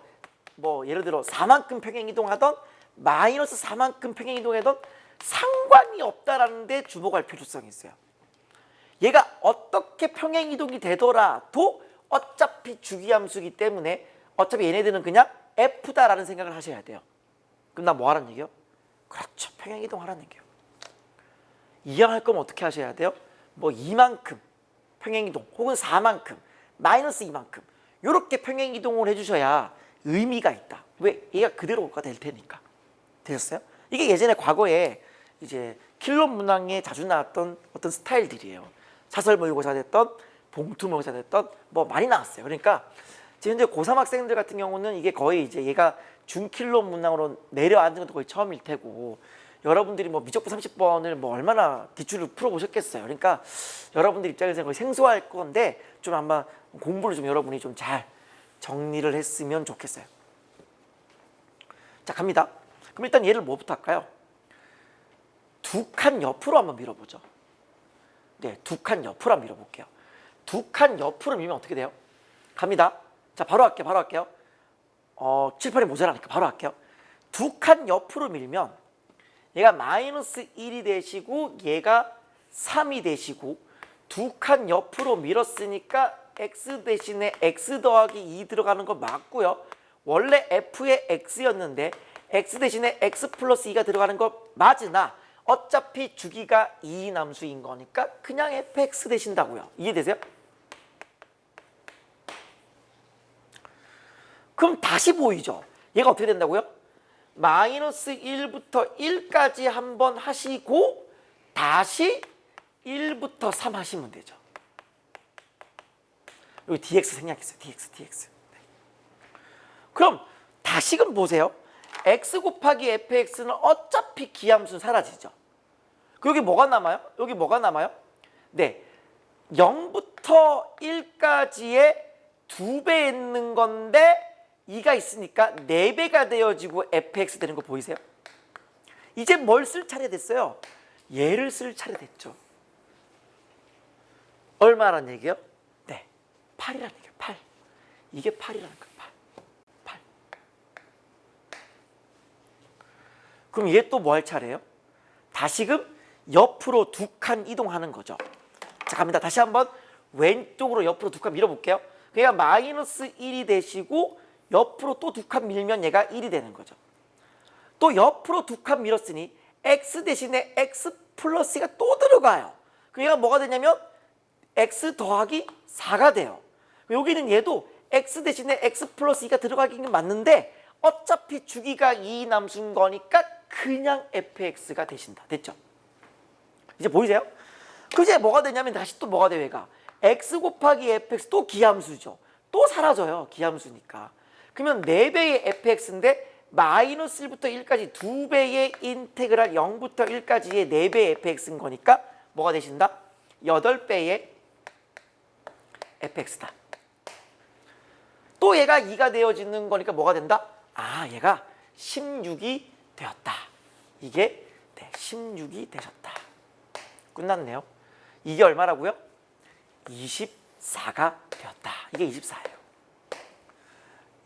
뭐 예를 들어 4만큼 평행이동하던 마이너스 4만큼 평행이동하던 상관이 없다라는 데 주목할 필요성이 있어요. 얘가 어떻게 평행이동이 되더라도 어차피 주기함수이기 때문에 어차피 얘네들은 그냥 F다라는 생각을 하셔야 돼요. 그럼 나 뭐 하라는 얘기요? 그렇죠. 평행이동 하라는 얘기요. 이항할 거면 어떻게 하셔야 돼요? 뭐 2만큼 평행이동 혹은 4만큼 마이너스 2만큼 이렇게 평행이동을 해주셔야 의미가 있다. 왜? 얘가 그대로가 될 테니까. 되셨어요? 이게 예전에 과거에 이제 킬러 문항에 자주 나왔던 어떤 스타일들이에요. 사설 모의고사 됐던 봉투 모의고사 됐던 뭐 많이 나왔어요. 그러니까 지금 현재 고3 학생들 같은 경우는 이게 거의 이제 얘가 준킬러 문항으로 내려앉은 것도 거의 처음일 테고 여러분들이 뭐 미적분 30번을 뭐 얼마나 기출을 풀어보셨겠어요. 그러니까 여러분들 입장에서는 거의 생소할 건데 좀 아마 공부를 좀 여러분이 좀 잘 정리를 했으면 좋겠어요. 자, 갑니다. 그럼 일단 얘를 뭐부터 할까요? 두 칸 옆으로 한번 밀어보죠. 네, 두 칸 옆으로 한번 밀어볼게요. 두 칸 옆으로 밀면 어떻게 돼요? 갑니다. 자, 바로 할게요. 바로 할게요. 7, 8이 모자라니까 바로 할게요. 두 칸 옆으로 밀면 얘가 마이너스 1이 되시고 얘가 3이 되시고 두 칸 옆으로 밀었으니까 x 대신에 x 더하기 2 들어가는 거 맞고요. 원래 f의 x였는데 x 대신에 x 플러스 2가 들어가는 거 맞으나 어차피 주기가 2 남수인 거니까 그냥 fx 되신다고요. 이해되세요? 그럼 다시 보이죠? 얘가 어떻게 된다고요? 마이너스 1부터 1까지 한번 하시고 다시 1부터 3 하시면 되죠. 여기 dx 생략했어요. dx. 네. 그럼 다시금 보세요. x 곱하기 fx는 어차피 기함수는 사라지죠. 여기 뭐가 남아요? 여기 뭐가 남아요? 네, 0부터 1까지의 2배 있는 건데 2가 있으니까 4배가 되어지고 fx 되는 거 보이세요? 이제 뭘 쓸 차례 됐어요? 얘를 쓸 차례 됐죠. 얼마란 얘기요? 네, 8이라는 얘기예요. 8. 이게 8이라는 거예요. 8. 그럼 얘 또 뭐 할 차례예요? 다시금 옆으로 두 칸 이동하는 거죠. 자, 갑니다. 다시 한번 왼쪽으로 옆으로 두 칸 밀어볼게요. 그러니까 마이너스 1이 되시고 옆으로 또 두 칸 밀면 얘가 1이 되는 거죠. 또 옆으로 두 칸 밀었으니 x 대신에 x 플러스가 또 들어가요. 그러니까 뭐가 되냐면 x 더하기 4가 돼요. 여기는 얘도 x 대신에 x 플러스 2가 들어가긴 맞는데 어차피 주기가 2 남수인 거니까 그냥 fx가 되신다. 됐죠? 이제 보이세요? 그 이제 뭐가 되냐면 다시 또 뭐가 돼요? 얘가 x 곱하기 fx 또 기함수죠. 또 사라져요. 기함수니까. 그러면 4배의 fx인데 마이너스 1부터 1까지 2배의 인테그랄 0부터 1까지의 4배의 fx인 거니까 뭐가 되신다? 8배의 fx다. 또 얘가 2가 되어지는 거니까 뭐가 된다? 아, 얘가 16이 되었다. 이게 네, 16이 되셨다. 끝났네요. 이게 얼마라고요? 24가 되었다. 이게 24예요.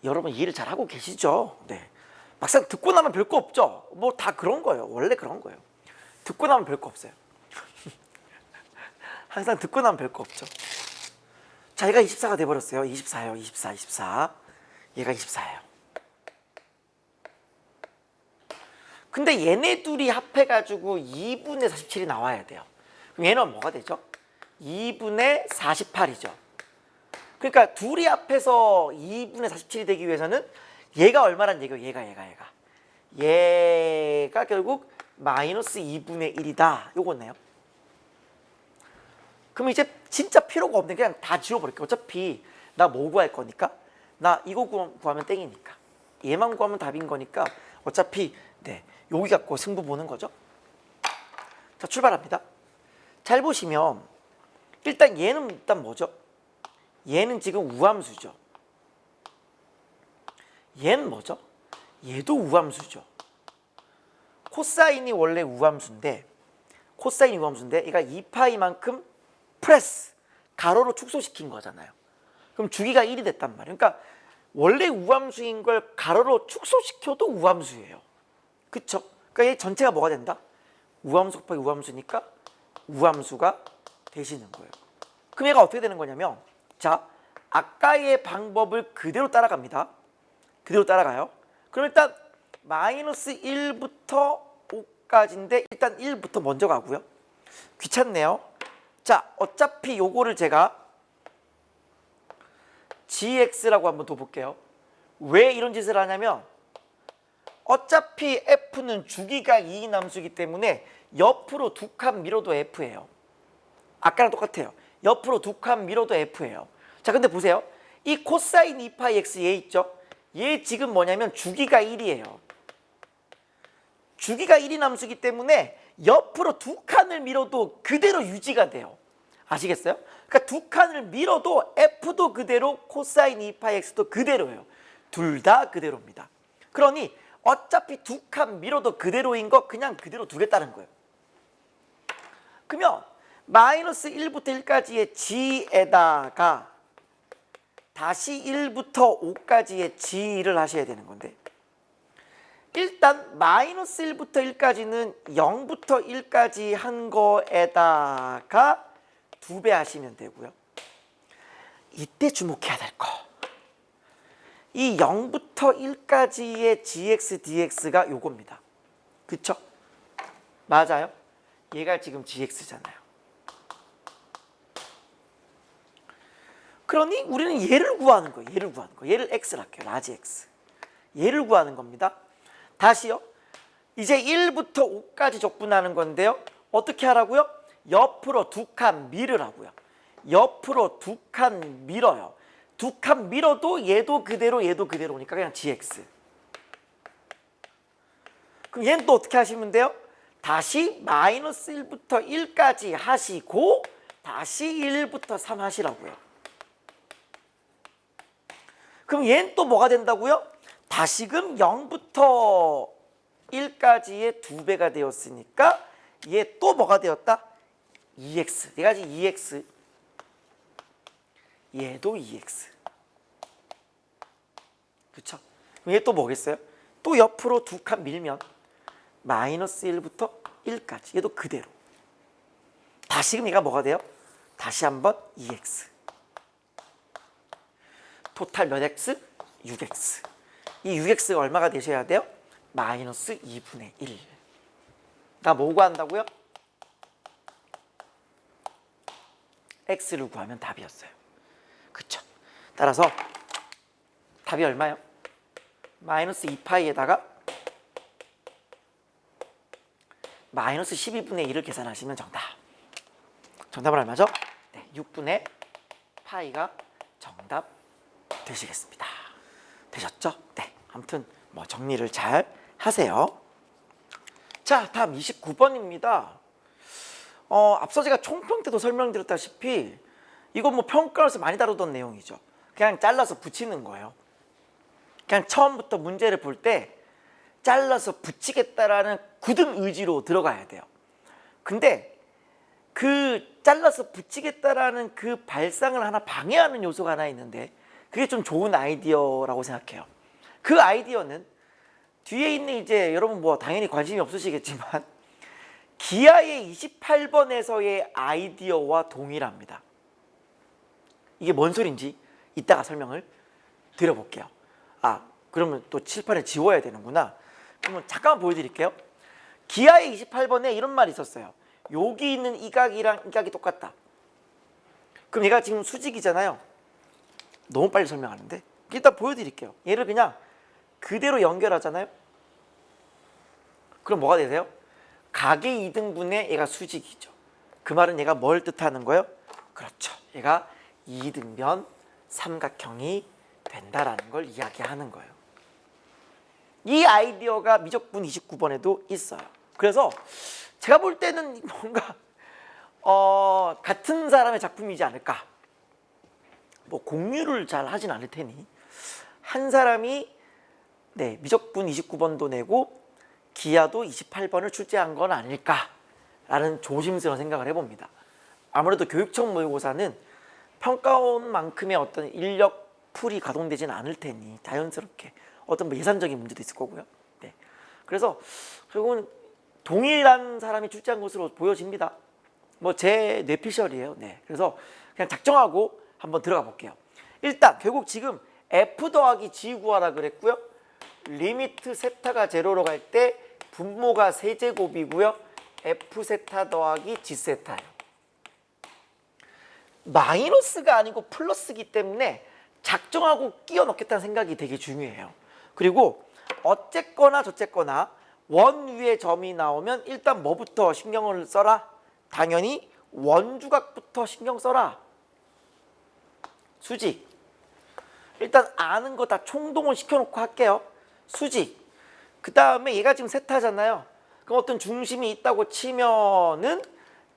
여러분 이해를 잘 하고 계시죠? 네. 막상 듣고 나면 별거 없죠? 뭐 다 그런 거예요. 원래 그런 거예요. 듣고 나면 별거 없어요. 항상 듣고 나면 별거 없죠. 자, 얘가 24가 돼버렸어요. 24예요. 24. 얘가 24예요. 근데 얘네 둘이 합해가지고 2분의 47이 나와야 돼요. 그럼 얘는 뭐가 되죠? 2분의 48이죠. 그러니까 둘이 합해서 2분의 47이 되기 위해서는 얘가 얼마란 얘기예요? 얘가 결국 마이너스 2분의 1이다. 요거네요. 그럼 이제 진짜 필요가 없는 그냥 다 지워버릴게요. 어차피 나 뭐 구할 거니까 나 이거 구하면 땡이니까 얘만 구하면 답인 거니까 어차피 네 여기 갖고 승부 보는 거죠. 자 출발합니다. 잘 보시면 일단 얘는 일단 뭐죠? 얘는 지금 우함수죠. 얘는 뭐죠? 얘도 우함수죠. 코사인이 원래 우함수인데 얘가 2파이만큼 프레스 가로로 축소시킨 거잖아요. 그럼 주기가 1이 됐단 말이에요. 그러니까 원래 우함수인 걸 가로로 축소시켜도 우함수예요. 그쵸? 그러니까 얘 전체가 뭐가 된다? 우함수 곱하기 우함수니까 우함수가 되시는 거예요. 그럼 얘가 어떻게 되는 거냐면 자 아까의 방법을 그대로 따라갑니다. 그대로 따라가요. 그럼 일단 마이너스 1부터 5까지인데 일단 1부터 먼저 가고요. 귀찮네요. 자 어차피 요거를 제가 gx라고 한번 더 볼게요. 왜 이런 짓을 하냐면 어차피 f는 주기가 2인 함수이기 때문에 옆으로 두 칸 밀어도 f예요. 아까랑 똑같아요. 옆으로 두 칸 밀어도 f예요. 자 근데 보세요. 이 코사인 2파이 x 얘 있죠? 얘 지금 뭐냐면 주기가 1이에요. 주기가 1인 함수이기 때문에 옆으로 두 칸을 밀어도 그대로 유지가 돼요. 아시겠어요? 그러니까 두 칸을 밀어도 f도 그대로 코사인 2파이 x도 그대로예요. 둘 다 그대로입니다. 그러니 어차피 두 칸 밀어도 그대로인 거 그냥 그대로 두겠다는 거예요. 그러면 마이너스 1부터 1까지의 g에다가 다시 1부터 5까지의 g를 하셔야 되는 건데 일단 마이너스 1부터 1까지는 0부터 1까지 한 거에다가 2배 하시면 되고요. 이때 주목해야 될 거. 이 0부터 1까지의 gx, dx가 요겁니다. 그쵸? 맞아요? 얘가 지금 gx잖아요. 그러니 우리는 얘를 구하는 거예요. 얘를 x로 할게요. 라지 x. 얘를 구하는 겁니다. 다시요. 이제 1부터 5까지 적분하는 건데요. 어떻게 하라고요? 옆으로 두 칸 밀으라고요. 옆으로 두 칸 밀어요. 두 칸 밀어도 얘도 그대로니까 그냥 gx. 그럼 얘는 또 어떻게 하시면 돼요? 다시 마이너스 1부터 1까지 하시고 다시 1부터 3 하시라고요. 그럼 얘는 또 뭐가 된다고요? 다시금 0부터 1까지의 2배가 되었으니까 얘 또 뭐가 되었다? 2x. 얘가 지금 2x. 얘도 2x. 그쵸? 그럼 얘 또 뭐겠어요? 또 옆으로 두 칸 밀면 마이너스 1부터 1까지. 얘도 그대로. 다시금 얘가 뭐가 돼요? 다시 한번 2x. 토탈 몇 x? 6x. 이 6x가 얼마가 되셔야 돼요? 마이너스 2분의 1. 나 뭐 구한다고요? x를 구하면 답이었어요. 그쵸? 따라서 답이 얼마요? 마이너스 2파이에다가 마이너스 12분의 1을 계산하시면 정답. 정답은 얼마죠? 네, 6분의 파이가 정답 되시겠습니다. 되셨죠? 네. 아무튼 뭐 정리를 잘 하세요. 자, 다음 29번입니다. 앞서 제가 총평 때도 설명드렸다시피 이건 뭐 평가에서 많이 다루던 내용이죠. 그냥 잘라서 붙이는 거예요. 그냥 처음부터 문제를 볼 때 잘라서 붙이겠다라는 굳은 의지로 들어가야 돼요. 근데 그 잘라서 붙이겠다라는 그 발상을 하나 방해하는 요소가 하나 있는데 그게 좀 좋은 아이디어라고 생각해요. 그 아이디어는 뒤에 있는 이제 여러분 뭐 당연히 관심이 없으시겠지만 기하의 28번에서의 아이디어와 동일합니다. 이게 뭔 소린지 이따가 설명을 드려볼게요. 아, 그러면 또 칠판을 지워야 되는구나. 그러면 잠깐만 보여드릴게요. 기하의 28번에 이런 말이 있었어요. 여기 있는 이 각이랑 이 각이 똑같다. 그럼 얘가 지금 수직이잖아요. 너무 빨리 설명하는데 일단 보여드릴게요. 얘를 그냥 그대로 연결하잖아요. 그럼 뭐가 되세요? 각의 2등분의 얘가 수직이죠. 그 말은 얘가 뭘 뜻하는 거예요? 그렇죠. 얘가 이등변 삼각형이 된다라는 걸 이야기하는 거예요. 이 아이디어가 미적분 29번에도 있어요. 그래서 제가 볼 때는 뭔가 같은 사람의 작품이지 않을까. 뭐 공유를 잘 하진 않을 테니 한 사람이 미적분 29번도 내고 기하도 28번을 출제한 건 아닐까라는 조심스러운 생각을 해봅니다. 아무래도 교육청 모의고사는 평가원 만큼의 어떤 인력 풀이 가동되지는 않을 테니 자연스럽게 어떤 뭐 예산적인 문제도 있을 거고요. 네. 그래서 결국은 동일한 사람이 출제한 것으로 보여집니다. 뭐 제 뇌피셜이에요. 네. 그래서 그냥 작정하고 한번 들어가 볼게요. 일단 결국 지금 f 더하기 g 구하라 그랬고요. 리미트 세타가 제로로 갈 때 분모가 세제곱이고요. f 세타 더하기 g 세타예요. 마이너스가 아니고 플러스기 때문에 작정하고 끼워 넣겠다는 생각이 되게 중요해요. 그리고 어쨌거나 저쨌거나 원 위에 점이 나오면 일단 뭐부터 신경을 써라? 당연히 원주각부터 신경 써라. 수직. 일단 아는 거 다 총동원 시켜놓고 할게요. 수직. 그 다음에 얘가 지금 세타잖아요. 그럼 어떤 중심이 있다고 치면은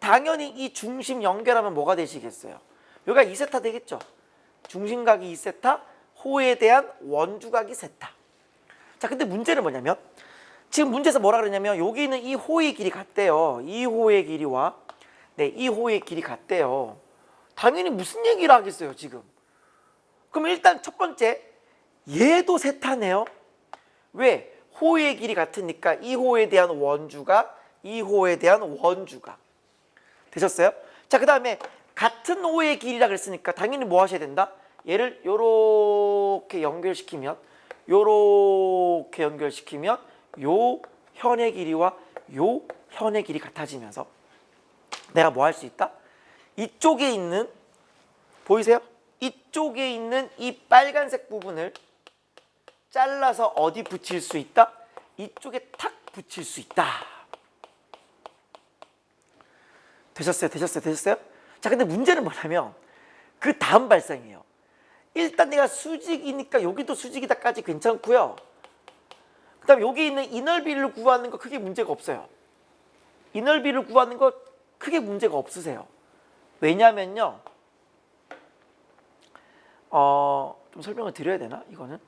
당연히 이 중심 연결하면 뭐가 되시겠어요? 여기가 2세타 되겠죠. 중심각이 2세타, 호에 대한 원주각이 세타. 자, 근데 문제는 뭐냐면 지금 문제에서 뭐라 그러냐면 여기는 이 호의 길이 같대요. 이 호의 길이와 이 호의 길이 같대요. 당연히 무슨 얘기를 하겠어요, 지금. 그럼 일단 첫 번째 얘도 세타네요. 왜? 호의 길이 같으니까 이 호에 대한 원주각, 이 호에 대한 원주각. 되셨어요? 자, 그 다음에 같은 호의 길이라 그랬으니까 당연히 뭐 하셔야 된다? 얘를 요렇게 연결시키면 요렇게 연결시키면 요 현의 길이와 요 현의 길이 같아지면서 내가 뭐 할 수 있다? 이쪽에 있는 보이세요? 이쪽에 있는 이 빨간색 부분을 잘라서 어디 붙일 수 있다? 이쪽에 탁 붙일 수 있다. 되셨어요? 되셨어요? 되셨어요? 자, 근데 문제는 뭐냐면 그 다음 발상이에요. 일단 내가 수직이니까 여기도 수직이다까지 괜찮고요. 그 다음에 여기 있는 이 넓이를 구하는 거 크게 문제가 없어요. 이 넓이를 구하는 거 크게 문제가 없으세요. 왜냐면요. 좀 설명을 드려야 되나? 이거는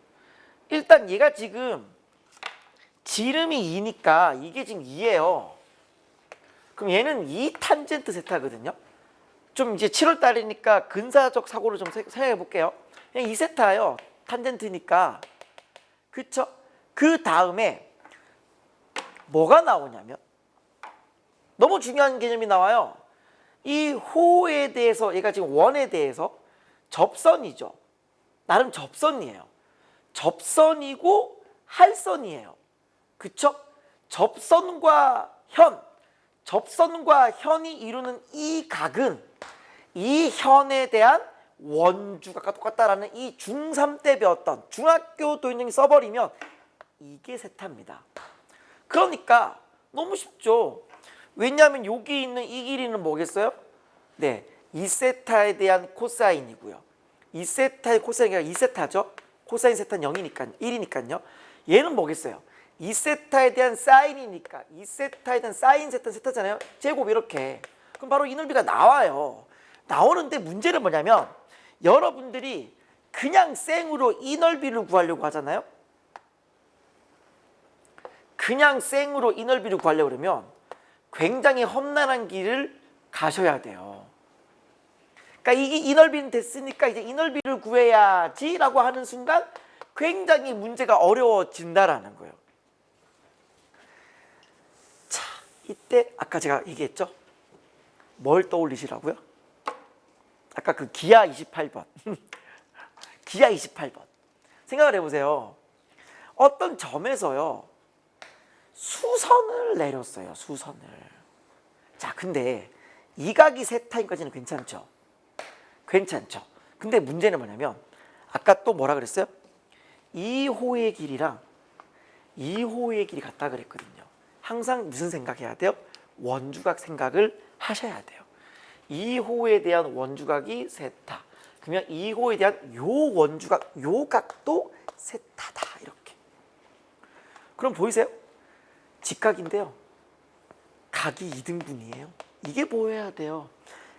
일단 얘가 지금 지름이 2니까 이게 지금 2예요. 그럼 얘는 2 탄젠트 세타거든요. 좀 이제 7월 달이니까 근사적 사고를 좀 생각해 볼게요. 그냥 2세타예요. 탄젠트니까. 그쵸? 그 다음에 뭐가 나오냐면 너무 중요한 개념이 나와요. 이 호에 대해서 얘가 지금 원에 대해서 접선이죠. 나름 접선이에요. 접선이고 할선이에요. 그쵸? 접선과 현이 이루는 이 각은 이 현에 대한 원주각과 똑같다라는 이 중3 때 배웠던 중학교 도형이 써버리면 이게 세타입니다. 그러니까 너무 쉽죠. 왜냐하면 여기 있는 이 길이는 뭐겠어요? 네, 2세타에 대한 코사인이고요. 2세타의 코사인이 2세타죠. 코사인 세타는 0이니까 1이니까요. 얘는 뭐겠어요? 2세타에 대한 사인이니까 2세타에 대한 사인 세타 세타잖아요. 제곱 이렇게. 그럼 바로 이 넓이가 나와요. 나오는데 문제는 뭐냐면 여러분들이 그냥 생으로 이 넓이를 구하려고 하잖아요. 그냥 생으로 이 넓이를 구하려고 그러면 굉장히 험난한 길을 가셔야 돼요. 그러니까 이 넓이는 됐으니까 이제 이 넓이를 구해야지라고 하는 순간 굉장히 문제가 어려워진다라는 거예요. 자, 이때 아까 제가 얘기했죠? 뭘 떠올리시라고요? 아까 그 기하 28번. 기하 28번. 생각을 해보세요. 어떤 점에서요. 수선을 내렸어요. 수선을. 자, 근데 이 각이 세타인까지는 괜찮죠? 괜찮죠? 근데 문제는 뭐냐면 아까 또 뭐라 그랬어요? 이 호의 길이랑 이 호의 길이 같다 그랬거든요. 항상 무슨 생각해야 돼요? 원주각 생각을 하셔야 돼요. 2호에 대한 원주각이 세타. 그러면 2호에 대한 요 원주각, 요 각도 세타다. 이렇게. 그럼 보이세요? 직각인데요. 각이 2등분이에요. 이게 보여야 돼요.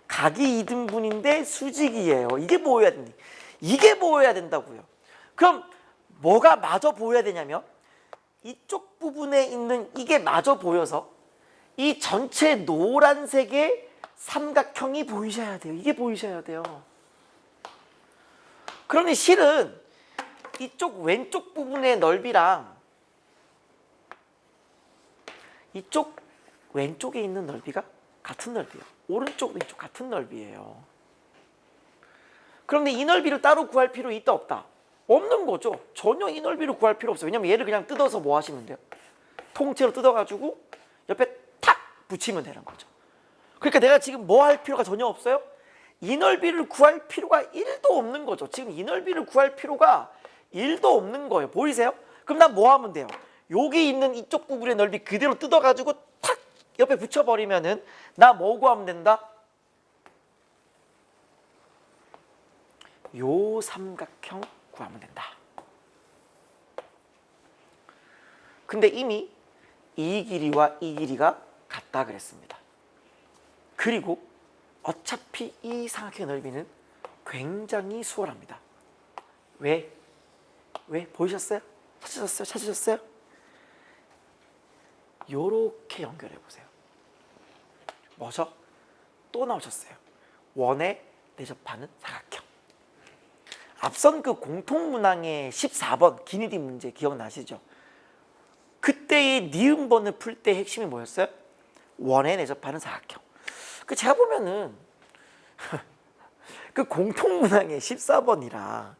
각이 2등분인데 수직이에요. 이게 보여야 됩니다. 이게 보여야 된다고요. 그럼 뭐가 마저 보여야 되냐면 이쪽 부분에 있는 이게 마저 보여서 이 전체 노란색의 삼각형이 보이셔야 돼요. 이게 보이셔야 돼요. 그러니 실은 이쪽 왼쪽 부분의 넓이랑 이쪽 왼쪽에 있는 넓이가 같은 넓이에요. 오른쪽 왼쪽 같은 넓이에요. 그런데 이 넓이를 따로 구할 필요 있다 없다? 없는 거죠. 전혀 이 넓이를 구할 필요 없어요. 왜냐면 얘를 그냥 뜯어서 뭐 하시면 돼요? 통째로 뜯어가지고 옆에 탁 붙이면 되는 거죠. 그러니까 내가 지금 뭐 할 필요가 전혀 없어요? 이 넓이를 구할 필요가 1도 없는 거죠. 지금 이 넓이를 구할 필요가 1도 없는 거예요. 보이세요? 그럼 난 뭐 하면 돼요? 여기 있는 이쪽 부분의 넓이 그대로 뜯어가지고 탁 옆에 붙여버리면은 나 뭐 구하면 된다? 요 삼각형 구하면 된다. 근데 이미 이 길이와 이 길이가 같다 그랬습니다. 그리고 어차피 이 삼각형의 넓이는 굉장히 수월합니다. 왜? 왜? 보이셨어요? 찾으셨어요? 찾으셨어요? 요렇게 연결해 보세요. 뭐죠? 또 나오셨어요. 원에 내접하는 사각형. 앞선 그 공통문항의 14번 기니디 문제 기억나시죠? 그때의 니은번을 풀 때 핵심이 뭐였어요? 원에 내접하는 사각형. 그 제가 보면은 그 공통문항의 14번이랑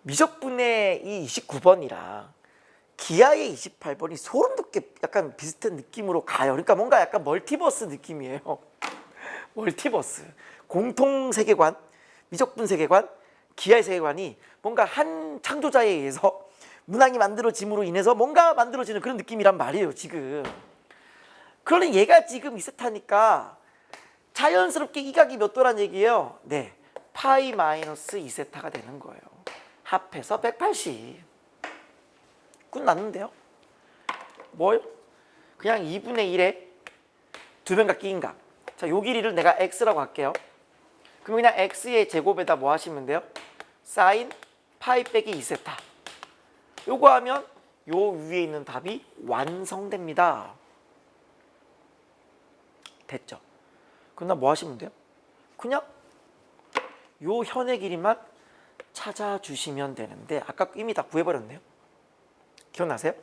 미적분의 이 29번이랑 기하의 28번이 소름 돋게 약간 비슷한 느낌으로 가요. 그러니까 뭔가 약간 멀티버스 느낌이에요. 멀티버스. 공통 세계관, 미적분 세계관, 기하의 세계관이 뭔가 한 창조자에 의해서 문항이 만들어짐으로 인해서 뭔가 만들어지는 그런 느낌이란 말이에요, 지금. 그러니 얘가 지금 이세타니까 자연스럽게 이 각이 몇 도란 얘기예요? 네, 파이 마이너스 2세타가 되는 거예요. 합해서 180. 끝났는데요? 뭐요? 그냥 2분의 1에 두 변각 끼인 각. 자, 요 길이를 내가 x라고 할게요. 그럼 그냥 x의 제곱에다 뭐 하시면 돼요? 사인 파이 빼기 2세타. 요거 하면 요 위에 있는 답이 완성됩니다. 됐죠? 그럼 나 뭐 하시면 돼요? 그냥 요 현의 길이만 찾아주시면 되는데 아까 이미 다 구해버렸네요. 기억나세요?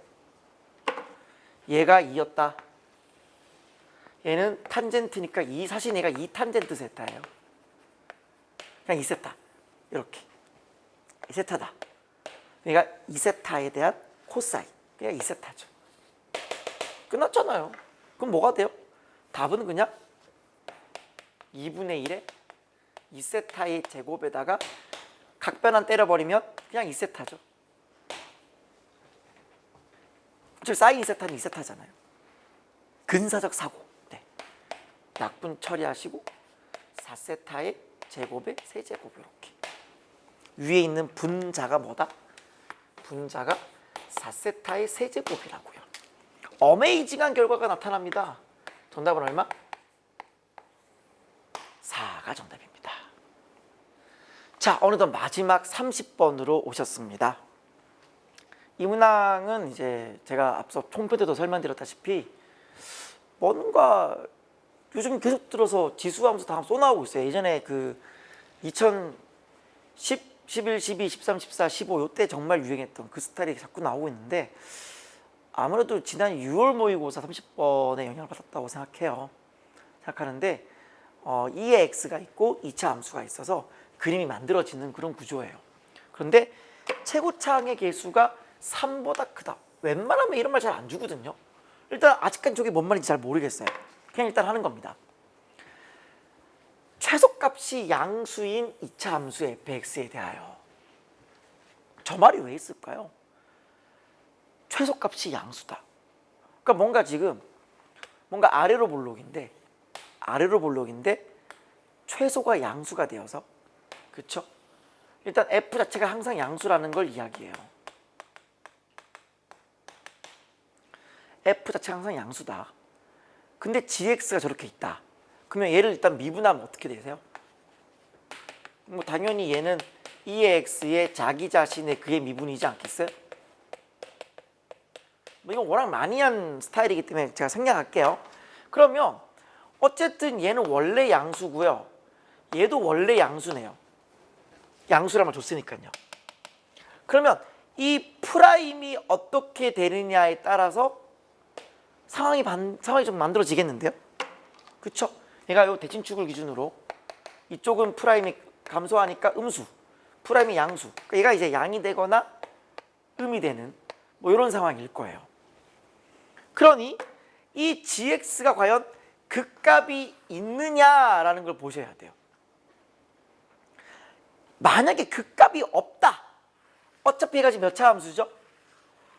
얘가 2였다. 얘는 탄젠트니까 2, 사실 얘가 2 탄젠트 세타예요. 그냥 2세타. 이렇게. 2세타다. 그러니까 2세타에 대한 코사인. 그냥 2세타죠. 끝났잖아요. 그럼 뭐가 돼요? 답은 그냥 2분의 1에 2세타의 제곱에다가 각변환 때려버리면 그냥 2세타죠. 사인 2세타는 2세타잖아요. 근사적 사고. 네. 약분 처리하시고 4세타의 제곱에 세제곱 이렇게. 위에 있는 분자가 뭐다? 분자가 4세타의 세제곱이라고요. 어메이징한 결과가 나타납니다. 정답은 얼마? 4가 정답입니다. 자, 어느덧 마지막 30번으로 오셨습니다. 이 문항은 이제 제가 앞서 총표 때도 설명드렸다시피 뭔가 요즘 계속 들어서 지수함수 다 쏘 나오고 있어요. 예전에 그 2010, 11, 12, 13, 14, 15 요때 정말 유행했던 그 스타일이 자꾸 나오고 있는데 아무래도 지난 6월 모의고사 30번에 영향을 받았다고 생각하는데 2의 x가 있고 2차 함수가 있어서 그림이 만들어지는 그런 구조예요. 그런데 최고차항의 개수가 3보다 크다. 웬만하면 이런 말 잘 안 주거든요. 일단 아직까지 저게 뭔 말인지 잘 모르겠어요. 그냥 일단 하는 겁니다. 최소값이 양수인 2차 함수의 fx에 대하여. 저 말이 왜 있을까요? 최소값이 양수다. 그러니까 뭔가 지금 뭔가 아래로 볼록인데 최소가 양수가 되어서, 그쵸? 일단 f 자체가 항상 양수라는 걸 이야기해요. f 자체가 항상 양수다. 근데 gx가 저렇게 있다. 그러면 얘를 일단 미분하면 어떻게 되세요? 뭐 당연히 얘는 2의 x의 자기 자신의 그의 미분이지 않겠어요? 뭐 이건 워낙 많이 한 스타일이기 때문에 제가 생략할게요. 그러면 어쨌든 얘는 원래 양수고요. 얘도 원래 양수네요. 양수라면 줬으니까요. 그러면 이 프라임이 어떻게 되느냐에 따라서 상황이 좀 만들어지겠는데요? 그쵸? 얘가 요 대칭축을 기준으로 이쪽은 프라임이 감소하니까 음수, 프라임이 양수. 그러니까 얘가 이제 양이 되거나 음이 되는 뭐 이런 상황일 거예요. 그러니 이 gx가 과연 극값이 있느냐라는 걸 보셔야 돼요. 만약에 극값이 없다. 어차피 얘가 지금 몇 차 함수죠?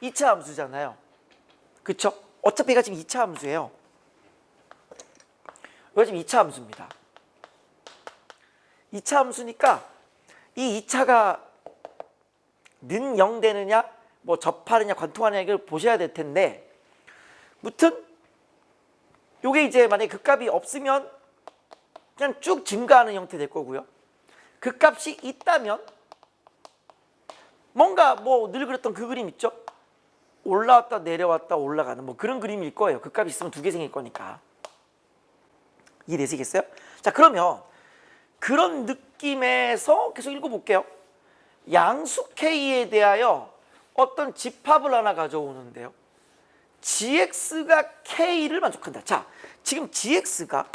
2차 함수잖아요. 그쵸? 어차피 얘가 지금 2차 함수예요. 이거 지금 2차 함수입니다. 2차 함수니까 이 2차가 는 0 되느냐, 뭐 접하느냐, 관통하느냐 이걸 보셔야 될 텐데, 무튼 요게 이제 만약에 극값이 없으면 그냥 쭉 증가하는 형태 될 거고요. 극값이 있다면 뭔가 뭐 늘 그랬던 그 그림 있죠? 올라왔다 내려왔다 올라가는 뭐 그런 그림일 거예요. 극값이 있으면 두 개 생길 거니까. 이해되시겠어요? 자, 그러면 그런 느낌에서 계속 읽어볼게요. 양수 K에 대하여 어떤 집합을 하나 가져오는데요. gx가 K를 만족한다. 자, 지금 gx가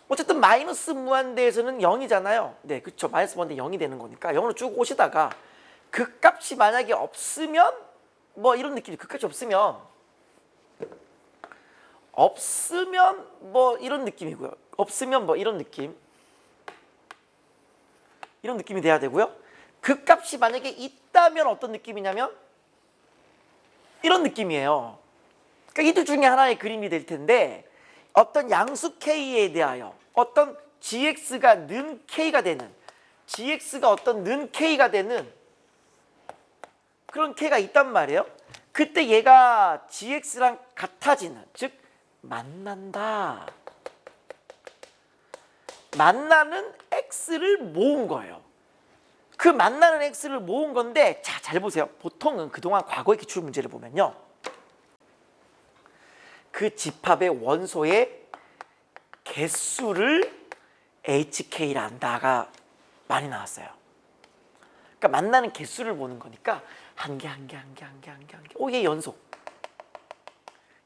어쨌든 마이너스 무한대에서는 0이잖아요. 네, 그쵸. 마이너스 무한대 0이 되는 거니까 0으로 쭉 오시다가 극값이 만약에 없으면 뭐 이런 느낌이, 극값이 없으면 뭐 이런 느낌이고요. 없으면 뭐 이런 느낌이 돼야 되고요. 극값이 만약에 있다면 어떤 느낌이냐면 이런 느낌이에요. 그러니까 이들 중에 하나의 그림이 될 텐데, 어떤 양수 K에 대하여 어떤 gx가 는 K가 되는, gx가 어떤 는 K가 되는 그런 K가 있단 말이에요. 그때 얘가 gx랑 같아지는, 즉 만난다. 만나는 x를 모은 거예요. 그 만나는 x를 모은 건데, 자, 잘 보세요. 보통은 그동안 과거의 기출 문제를 보면요, 그 집합의 원소의 개수를 HK라 한다가 많이 나왔어요. 그러니까 만나는 개수를 보는 거니까 한 개, 한 개, 한 개, 한 개, 한 개, 한 개. 오, 얘 연속.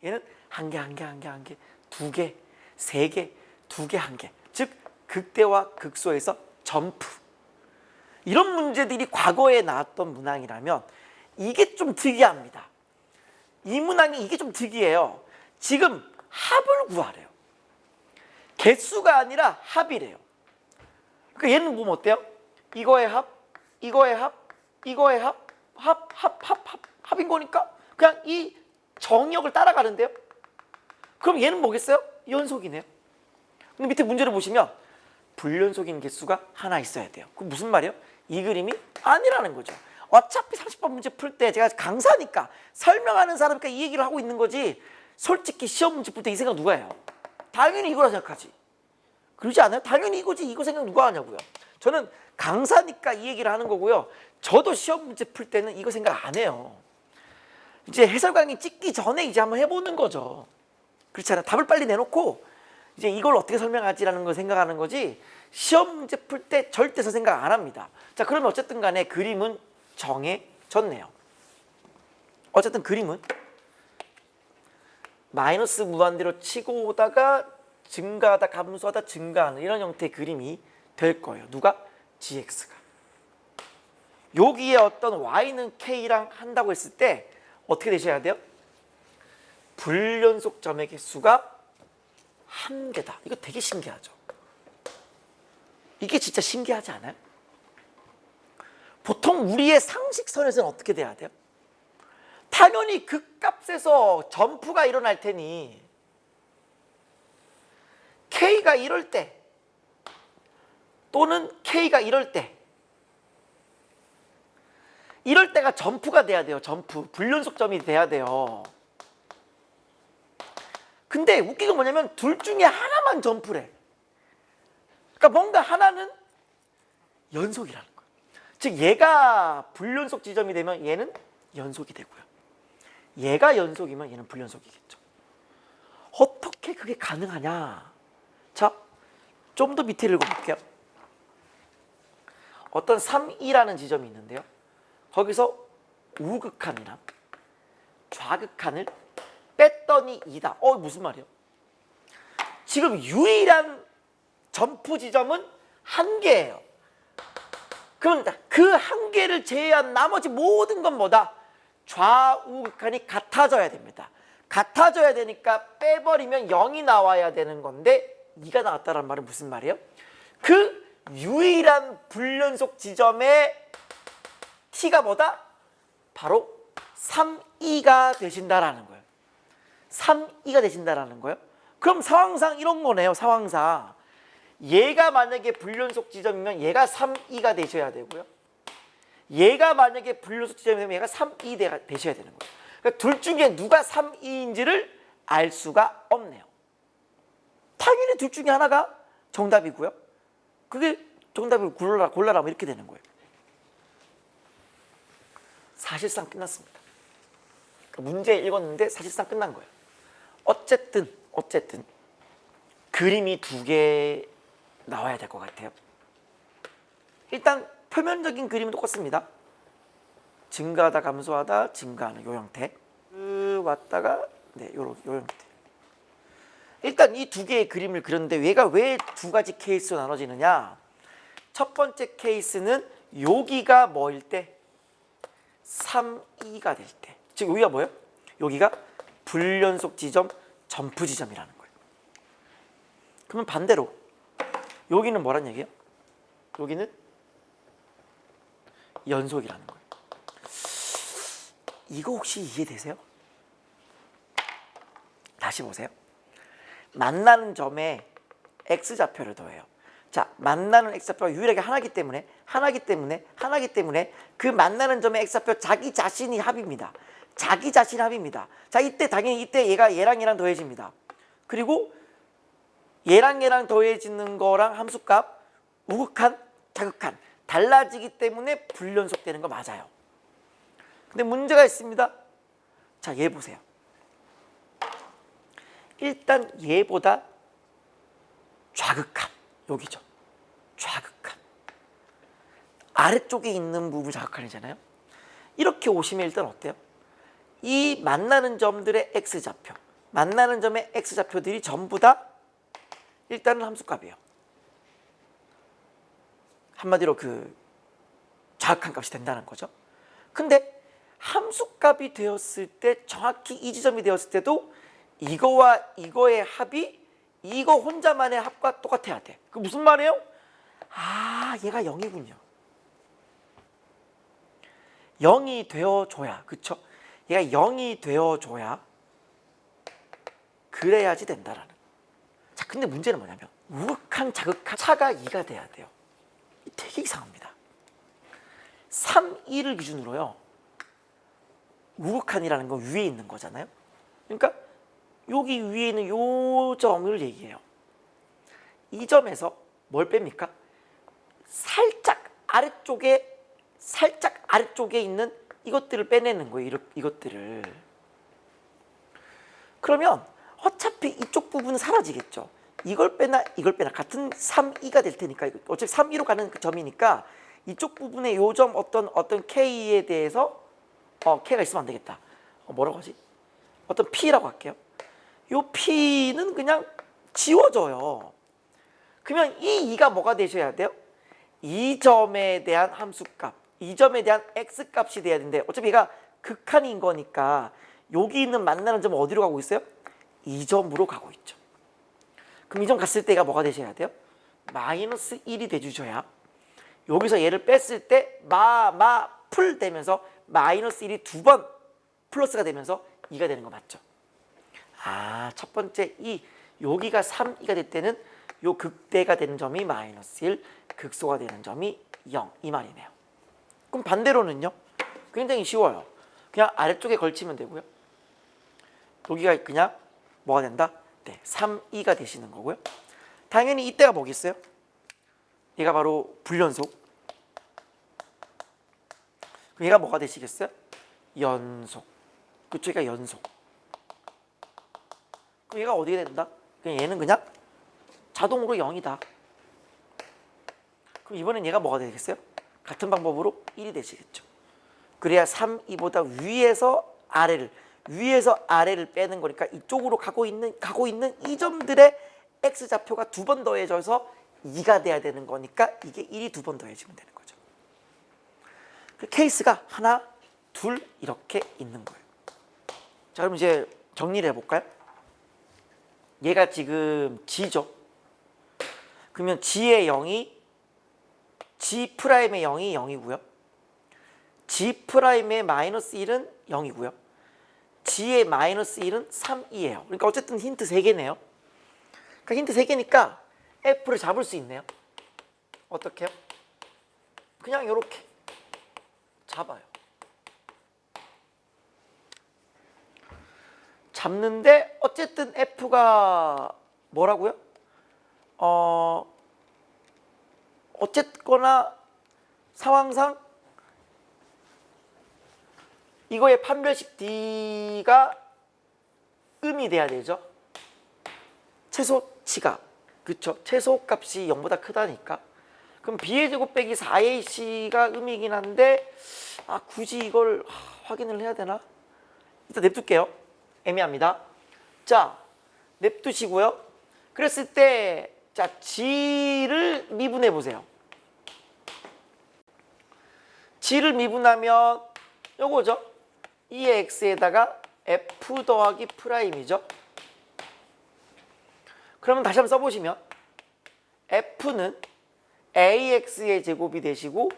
얘는 한 개, 한 개, 한 개, 한 개, 두 개, 세 개, 두 개, 한 개. 즉 극대와 극소에서 점프. 이런 문제들이 과거에 나왔던 문항이라면 이게 좀 특이합니다. 이 문항이 이게 좀 특이해요. 지금 합을 구하래요. 개수가 아니라 합이래요. 그러니까 얘는 보면 어때요? 이거의 합, 이거의 합, 이거의 합, 합인 거니까 그냥 이 정역을 따라가는데요. 그럼 얘는 뭐겠어요? 연속이네요. 근데 밑에 문제를 보시면 불연속인 개수가 하나 있어야 돼요. 그럼 무슨 말이에요? 이 그림이 아니라는 거죠. 어차피 30번 문제 풀 때 제가 강사니까 설명하는 사람이니까 이 얘기를 하고 있는 거지, 솔직히 시험 문제 풀 때 이 생각 누가 해요? 당연히 이거라 생각하지. 그러지 않아요? 당연히 이거지. 이거 생각 누가 하냐고요. 저는 강사니까 이 얘기를 하는 거고요. 저도 시험 문제 풀 때는 이거 생각 안 해요. 이제 해설 강의 찍기 전에 이제 한번 해보는 거죠. 그렇잖아요. 답을 빨리 내놓고 이제 이걸 어떻게 설명하지라는 걸 생각하는 거지, 시험 문제 풀 때 절대 저 생각 안 합니다. 자, 그러면 어쨌든 간에 그림은 정해졌네요. 어쨌든 그림은 마이너스 무한대로 치고 오다가 증가하다 감소하다 증가하는 이런 형태의 그림이 될 거예요. 누가? gx가. 여기에 어떤 y는 k랑 한다고 했을 때 어떻게 되셔야 돼요? 불연속 점의 개수가 한 개다. 이거 되게 신기하죠. 이게 진짜 신기하지 않아요? 보통 우리의 상식선에서는 어떻게 돼야 돼요? 당연히 극값에서 점프가 일어날 테니 K가 이럴 때 또는 K가 이럴 때가 점프가 돼야 돼요. 점프. 불연속점이 돼야 돼요. 근데 웃긴 건 뭐냐면 둘 중에 하나만 점프래. 그러니까 뭔가 하나는 연속이라는 거예요. 즉 얘가 불연속 지점이 되면 얘는 연속이 되고요. 얘가 연속이면 얘는 불연속이겠죠. 어떻게 그게 가능하냐? 자, 좀 더 밑에 읽어볼게요. 어떤 3, 2라는 지점이 있는데요. 거기서 우극한이랑 좌극한을 뺐더니 2다. 무슨 말이에요? 지금 유일한 점프 지점은 한 개예요. 그럼 그 한 개를 제외한 나머지 모든 건 뭐다? 좌우극한이 같아져야 됩니다. 같아져야 되니까 빼버리면 0이 나와야 되는 건데 2가 나왔다는 말은 무슨 말이에요? 그 유일한 불연속 지점의 t가 뭐다? 바로 3, 2가 되신다라는 거예요. 3, 2가 되신다라는 거예요. 그럼 상황상 이런 거네요. 상황상 얘가 만약에 불연속 지점이면 얘가 3, 2가 되셔야 되고요. 얘가 만약에 불연속 지점이면 얘가 3, 2 되셔야 되는 거예요. 그러니까 둘 중에 누가 3, 2인지를 알 수가 없네요. 당연히 둘 중에 하나가 정답이고요. 그게 정답을 골라라 뭐 이렇게 되는 거예요. 사실상 끝났습니다. 그러니까 문제 읽었는데 사실상 끝난 거예요. 어쨌든 그림이 두 개 나와야 될 것 같아요. 일단 표면적인 그림은 똑같습니다. 증가하다 감소하다 증가하는 요 형태. 왔다가 요 형태. 일단 이 두 개의 그림을 그렸는데 얘가 왜 두 가지 케이스로 나눠지느냐? 첫 번째 케이스는 여기가 뭐일 때? 3, 2가 될 때. 즉 여기가 뭐예요? 여기가 불연속 지점, 점프 지점이라는 거예요. 그러면 반대로 여기는 뭐란 얘기예요? 여기는 연속이라는 거예요. 이거 혹시 이해되세요? 다시 보세요. 만나는 점에 x좌표를 더해요. 자, 만나는 x좌표가 유일하게 하나이기 때문에 그 만나는 점의 x좌표 자기 자신이 합입니다. 자기 자신 합입니다. 자, 당연히 얘가 얘랑 더해집니다. 그리고 얘랑 더해지는 거랑 함수값 우극한, 자극한 달라지기 때문에 불연속되는 거 맞아요. 근데 문제가 있습니다. 자, 얘 보세요. 일단 얘보다 좌극한, 여기죠. 좌극한. 아래쪽에 있는 부분이 좌극한이잖아요. 이렇게 오시면 일단 어때요? 이 만나는 점들의 x좌표, 만나는 점의 x좌표들이 전부 다 일단은 함수값이에요. 한마디로 그 좌극한 값이 된다는 거죠. 근데 함수값이 되었을 때 정확히 이 지점이 되었을 때도 이거와 이거의 합이 이거 혼자만의 합과 똑같아야 돼. 그 무슨 말이에요? 아, 얘가 0이군요. 0이 되어줘야, 그쵸? 얘가 0이 되어줘야 그래야지 된다라는. 자, 근데 문제는 뭐냐면 우극한, 자극한 차가 2가 돼야 돼요. 되게 이상합니다. 3, 2를 기준으로요. 우극한이라는 건 위에 있는 거잖아요. 그러니까 여기 위에 있는 요 점을 얘기해요. 이 점에서 뭘 뺍니까? 살짝 아래쪽에 있는 이것들을 빼내는 거예요. 이것들을. 그러면 어차피 이쪽 부분은 사라지겠죠. 이걸 빼나 같은 3, 2가 될 테니까 어차피 3, 2로 가는 그 점이니까 이쪽 부분에 요 점 어떤 K에 대해서 K가 있으면 안 되겠다. 뭐라고 하지? 어떤 P라고 할게요. 요 P는 그냥 지워져요. 그러면 이 2가 뭐가 되셔야 돼요? 이 점에 대한 함수값, 이 점에 대한 x값이 돼야 되는데 어차피 얘가 극한인 거니까 여기 있는 만나는 점은 어디로 가고 있어요? 이 점으로 가고 있죠. 그럼 이 점 갔을 때 얘가 뭐가 되셔야 돼요? 마이너스 1이 돼주셔야 여기서 얘를 뺐을 때 풀 되면서 마이너스 1이 두 번 플러스가 되면서 2가 되는 거 맞죠? 아, 첫 번째 여기가 3, 2가 될 때는 요 극대가 되는 점이 마이너스 1, 극소가 되는 점이 0 이 말이네요. 그럼 반대로는요? 굉장히 쉬워요. 그냥 아래쪽에 걸치면 되고요. 여기가 그냥 뭐가 된다? 네, 3, 2가 되시는 거고요. 당연히 이때가 뭐겠어요? 얘가 바로 불연속. 그럼 얘가 뭐가 되시겠어요? 연속. 그쵸? 얘가 연속. 그럼 얘가 어디에 된다? 그냥 얘는 그냥 자동으로 0이다. 그럼 이번엔 얘가 뭐가 되겠어요? 같은 방법으로 1이 되시겠죠. 그래야 3, 2보다 위에서 아래를 빼는 거니까 이쪽으로 가고 있는 이 점들의 x좌표가 2번 더해져서 2가 돼야 되는 거니까 이게 1이 2번 더해지면 되는 거죠. 그 케이스가 하나, 둘 이렇게 있는 거예요. 자, 그럼 이제 정리를 해볼까요? 얘가 지금 G죠. 그러면 G의 0이 G'의 0이 0이고요. G'의 마이너스 1은 0이고요. G의 마이너스 1은 3, 2예요. 그러니까 어쨌든 힌트 3개네요. 그러니까 힌트 3개니까 F를 잡을 수 있네요. 어떻게 해요? 그냥 이렇게 잡아요. 잡는데 어쨌든 F가 뭐라고요? 어쨌거나 상황상 이거의 판별식 D가 음이 돼야 되죠. 최소치가. 그쵸? 최소값이 0보다 크다니까. 그럼 B의 제곱 빼기 4AC가 음이긴 한데 굳이 이걸 확인을 해야 되나? 일단 냅둘게요. 애매합니다. 자, 냅두시고요. 그랬을 때 자, G를 미분해 보세요. G를 미분하면 요거죠. 2의 X에다가 F 더하기 프라임이죠. 그러면 다시 한번 써보시면 F는 AX의 제곱이 되시고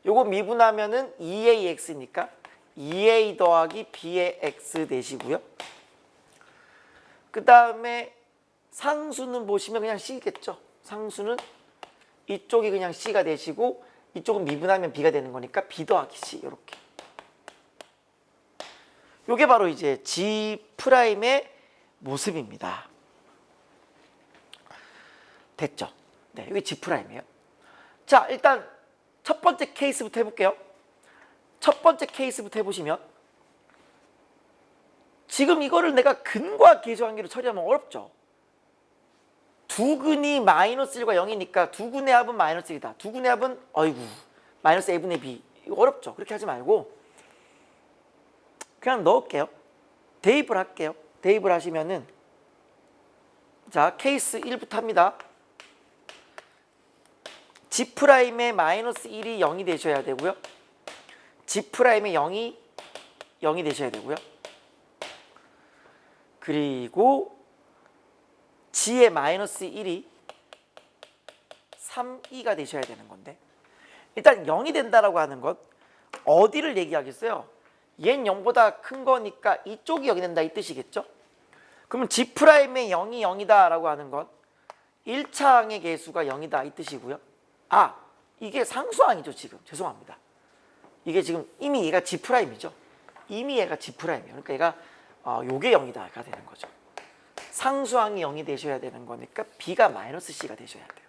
요거 미분하면은 2AX니까 2A 더하기 B의 X 되시고요. 그 다음에 상수는 보시면 그냥 C겠죠. 상수는 이쪽이 그냥 C가 되시고 이쪽은 미분하면 B가 되는 거니까 B 더하기 C 이렇게. 요게 바로 이제 G'의 모습입니다. 됐죠? 네, 이게 G'이에요. 자, 일단 첫 번째 케이스부터 해볼게요. 첫 번째 케이스부터 해보시면 지금 이거를 내가 근과 계수관계로 처리하면 어렵죠. 두 근이 마이너스 1과 0이니까 두 근의 합은 마이너스 1이다. 두 근의 합은 마이너스 A분의 B. 이거 어렵죠. 그렇게 하지 말고 그냥 넣을게요. 대입을 할게요. 대입을 하시면은 자, 케이스 1부터 합니다. G'의 마이너스 1이 0이 되셔야 되고요. G'의 0이 되셔야 되고요. 그리고 G의 마이너스 1이 3, 2가 되셔야 되는 건데 일단 0이 된다라고 하는 것 어디를 얘기하겠어요? 얘는 0보다 큰 거니까 이쪽이 0이 된다 이 뜻이겠죠? 그러면 G'의 0이 0이다 라고 하는 건 1차항의 계수가 0이다 이 뜻이고요. 이게 상수항이죠 지금. 죄송합니다. 이게 지금 이미 얘가 G'이죠. 이미 얘가 G'이에요. 그러니까 얘가 요게 0이다가 되는 거죠. 상수항이 0이 되셔야 되는 거니까 B가 마이너스 C가 되셔야 돼요.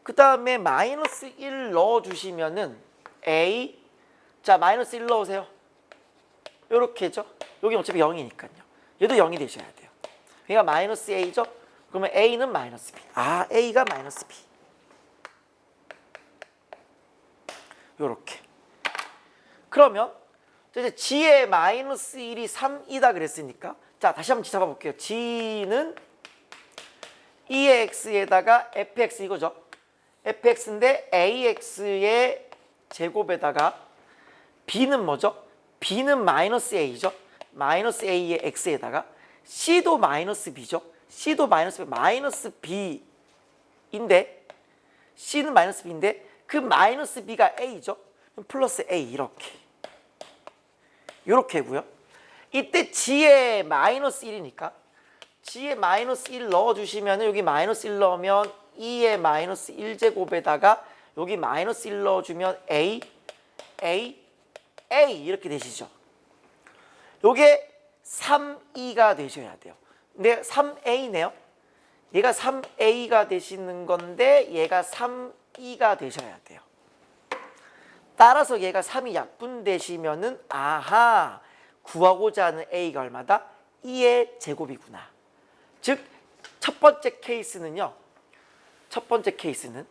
그 다음에 마이너스 1 넣어주시면은 A 자 마이너스 1 넣으세요. 요렇게죠. 여기 어차피 0이니까요. 얘도 0이 되셔야 돼요. 얘가 마이너스 A죠. 그러면 A는 마이너스 B. A가 마이너스 B. 요렇게. 그러면 이제 G의 마이너스 1이 3이다 그랬으니까 자 다시 한번 G 잡아볼게요. G는 2의 X에다가 fx 이거죠. fx인데 ax의 제곱에다가 b는 뭐죠? b는 마이너스 a죠. 마이너스 a의 x에다가 c도 마이너스 b죠. c도 마이너스 b인데 c는 마이너스 b인데 그 마이너스 b가 a죠. 플러스 a 이렇게고요. 이때 g의 마이너스 1이니까 g에 마이너스 1 넣어주시면 여기 마이너스 1 넣으면 2의 마이너스 1제곱에다가 여기 마이너스 1 넣어주면 a 이렇게 되시죠. 요게 3E가 되셔야 돼요. 근데 3A네요. 얘가 3A가 되시는 건데 얘가 3E가 되셔야 돼요. 따라서 얘가 3이 약분되시면은 아하, 구하고자 하는 A가 얼마다? 2의 제곱이구나. 즉 첫 번째 케이스는요. 첫 번째 케이스는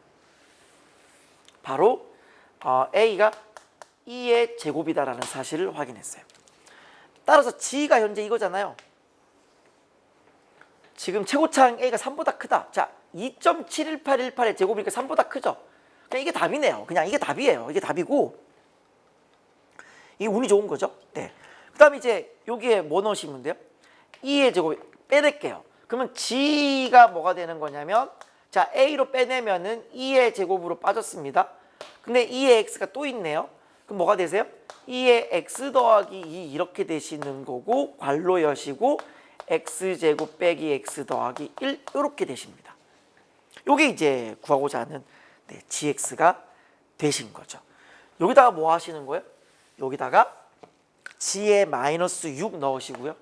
바로 A가 2의 제곱이다라는 사실을 확인했어요. 따라서 G가 현재 이거잖아요. 지금 최고차항 A가 3보다 크다. 자, 2.71818의 제곱이니까 3보다 크죠. 그냥 이게 답이네요. 그냥 이게 답이에요. 이게 답이고 이게 운이 좋은 거죠. 네. 그 다음에 이제 여기에 뭐 넣으시면 돼요? 2의 제곱 빼낼게요. 그러면 G가 뭐가 되는 거냐면 자, A로 빼내면은 2의 제곱으로 빠졌습니다. 근데 2의 X가 또 있네요. 그럼 뭐가 되세요? 2의 X 더하기 2 이렇게 되시는 거고 괄호 여시고 X제곱 빼기 X 더하기 1 이렇게 되십니다. 요게 이제 구하고자 하는 네, GX가 되신 거죠. 여기다가 뭐 하시는 거예요? 여기다가 G에 마이너스 6 넣으시고요.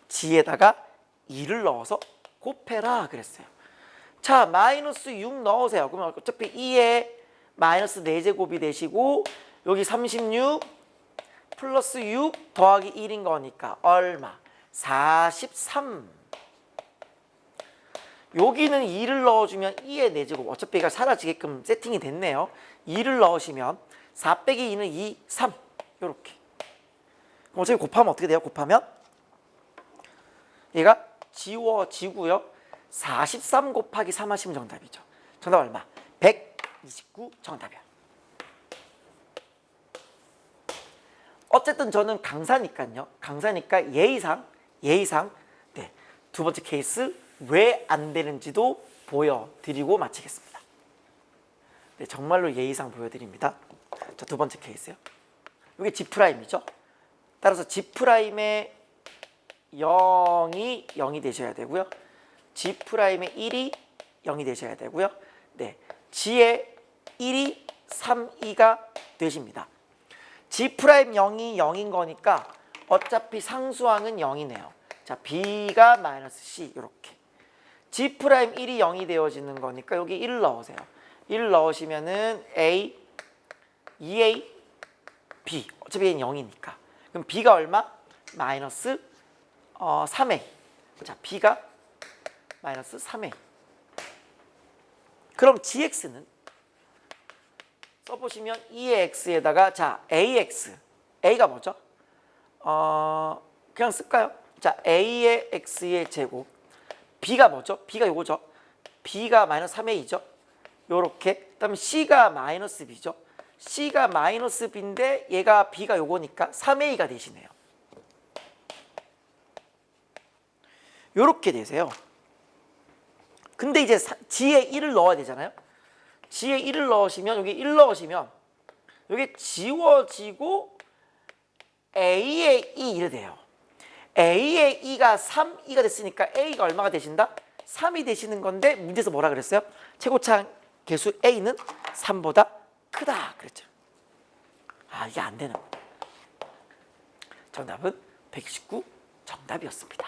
G에다가 2를 넣어서 곱해라 그랬어요. 자, 마이너스 6 넣으세요. 그러면 어차피 2에 마이너스 4제곱이 되시고 여기 36 플러스 6 더하기 1인 거니까 얼마? 43. 여기는 2를 넣어주면 2의 4제곱 어차피 얘가 사라지게끔 세팅이 됐네요. 2를 넣으시면 4 빼기 2는 2, 3 요렇게. 그럼 어차피 곱하면 어떻게 돼요? 곱하면 얘가 지워지고요. 43 곱하기 3 하시면 정답이죠. 정답 얼마? 129 정답이야. 어쨌든 저는 강사니까요. 강사니까 예의상 네, 두 번째 케이스 왜 안 되는지도 보여드리고 마치겠습니다. 네, 정말로 예의상 보여드립니다. 자, 두 번째 케이스요. 이게 G'이죠. 따라서 G'의 0이 0이 되셔야 되고요. G'의 1이 0이 되셔야 되고요. 네, G의 1이 3, 2가 되십니다. G' 0이 0인 거니까 어차피 상수항은 0이네요. 자, B가 마이너스 C 이렇게. G' 1이 0이 되어지는 거니까 여기 1 넣으세요. 1 넣으시면은 A, 2A, B. 어차피 얘는 0이니까. 그럼 B가 얼마? 마이너스 3A. 자, B가 마이너스 3A. 그럼 GX는 써보시면 2의 X에다가 자, AX. A가 뭐죠? 그냥 쓸까요? 자, A의 X의 제곱. B가 뭐죠? B가 요거죠. B가 마이너스 3A죠. 요렇게. 그 다음에 C가 마이너스 B죠. C가 마이너스 B인데 얘가 B가 요거니까 3A가 되시네요. 요렇게 되세요. 근데 이제 G에 1을 넣어야 되잖아요. G에 1을 넣으시면 여기 1 넣으시면 여기 지워지고 A의 2 이래 돼요. A의 2가 3, 2가 됐으니까 A가 얼마가 되신다? 3이 되시는 건데 문제에서 뭐라 그랬어요? 최고차항 개수 A는 3보다 크다 그랬죠. 아, 이게 안 되는. 정답은 129 정답이었습니다.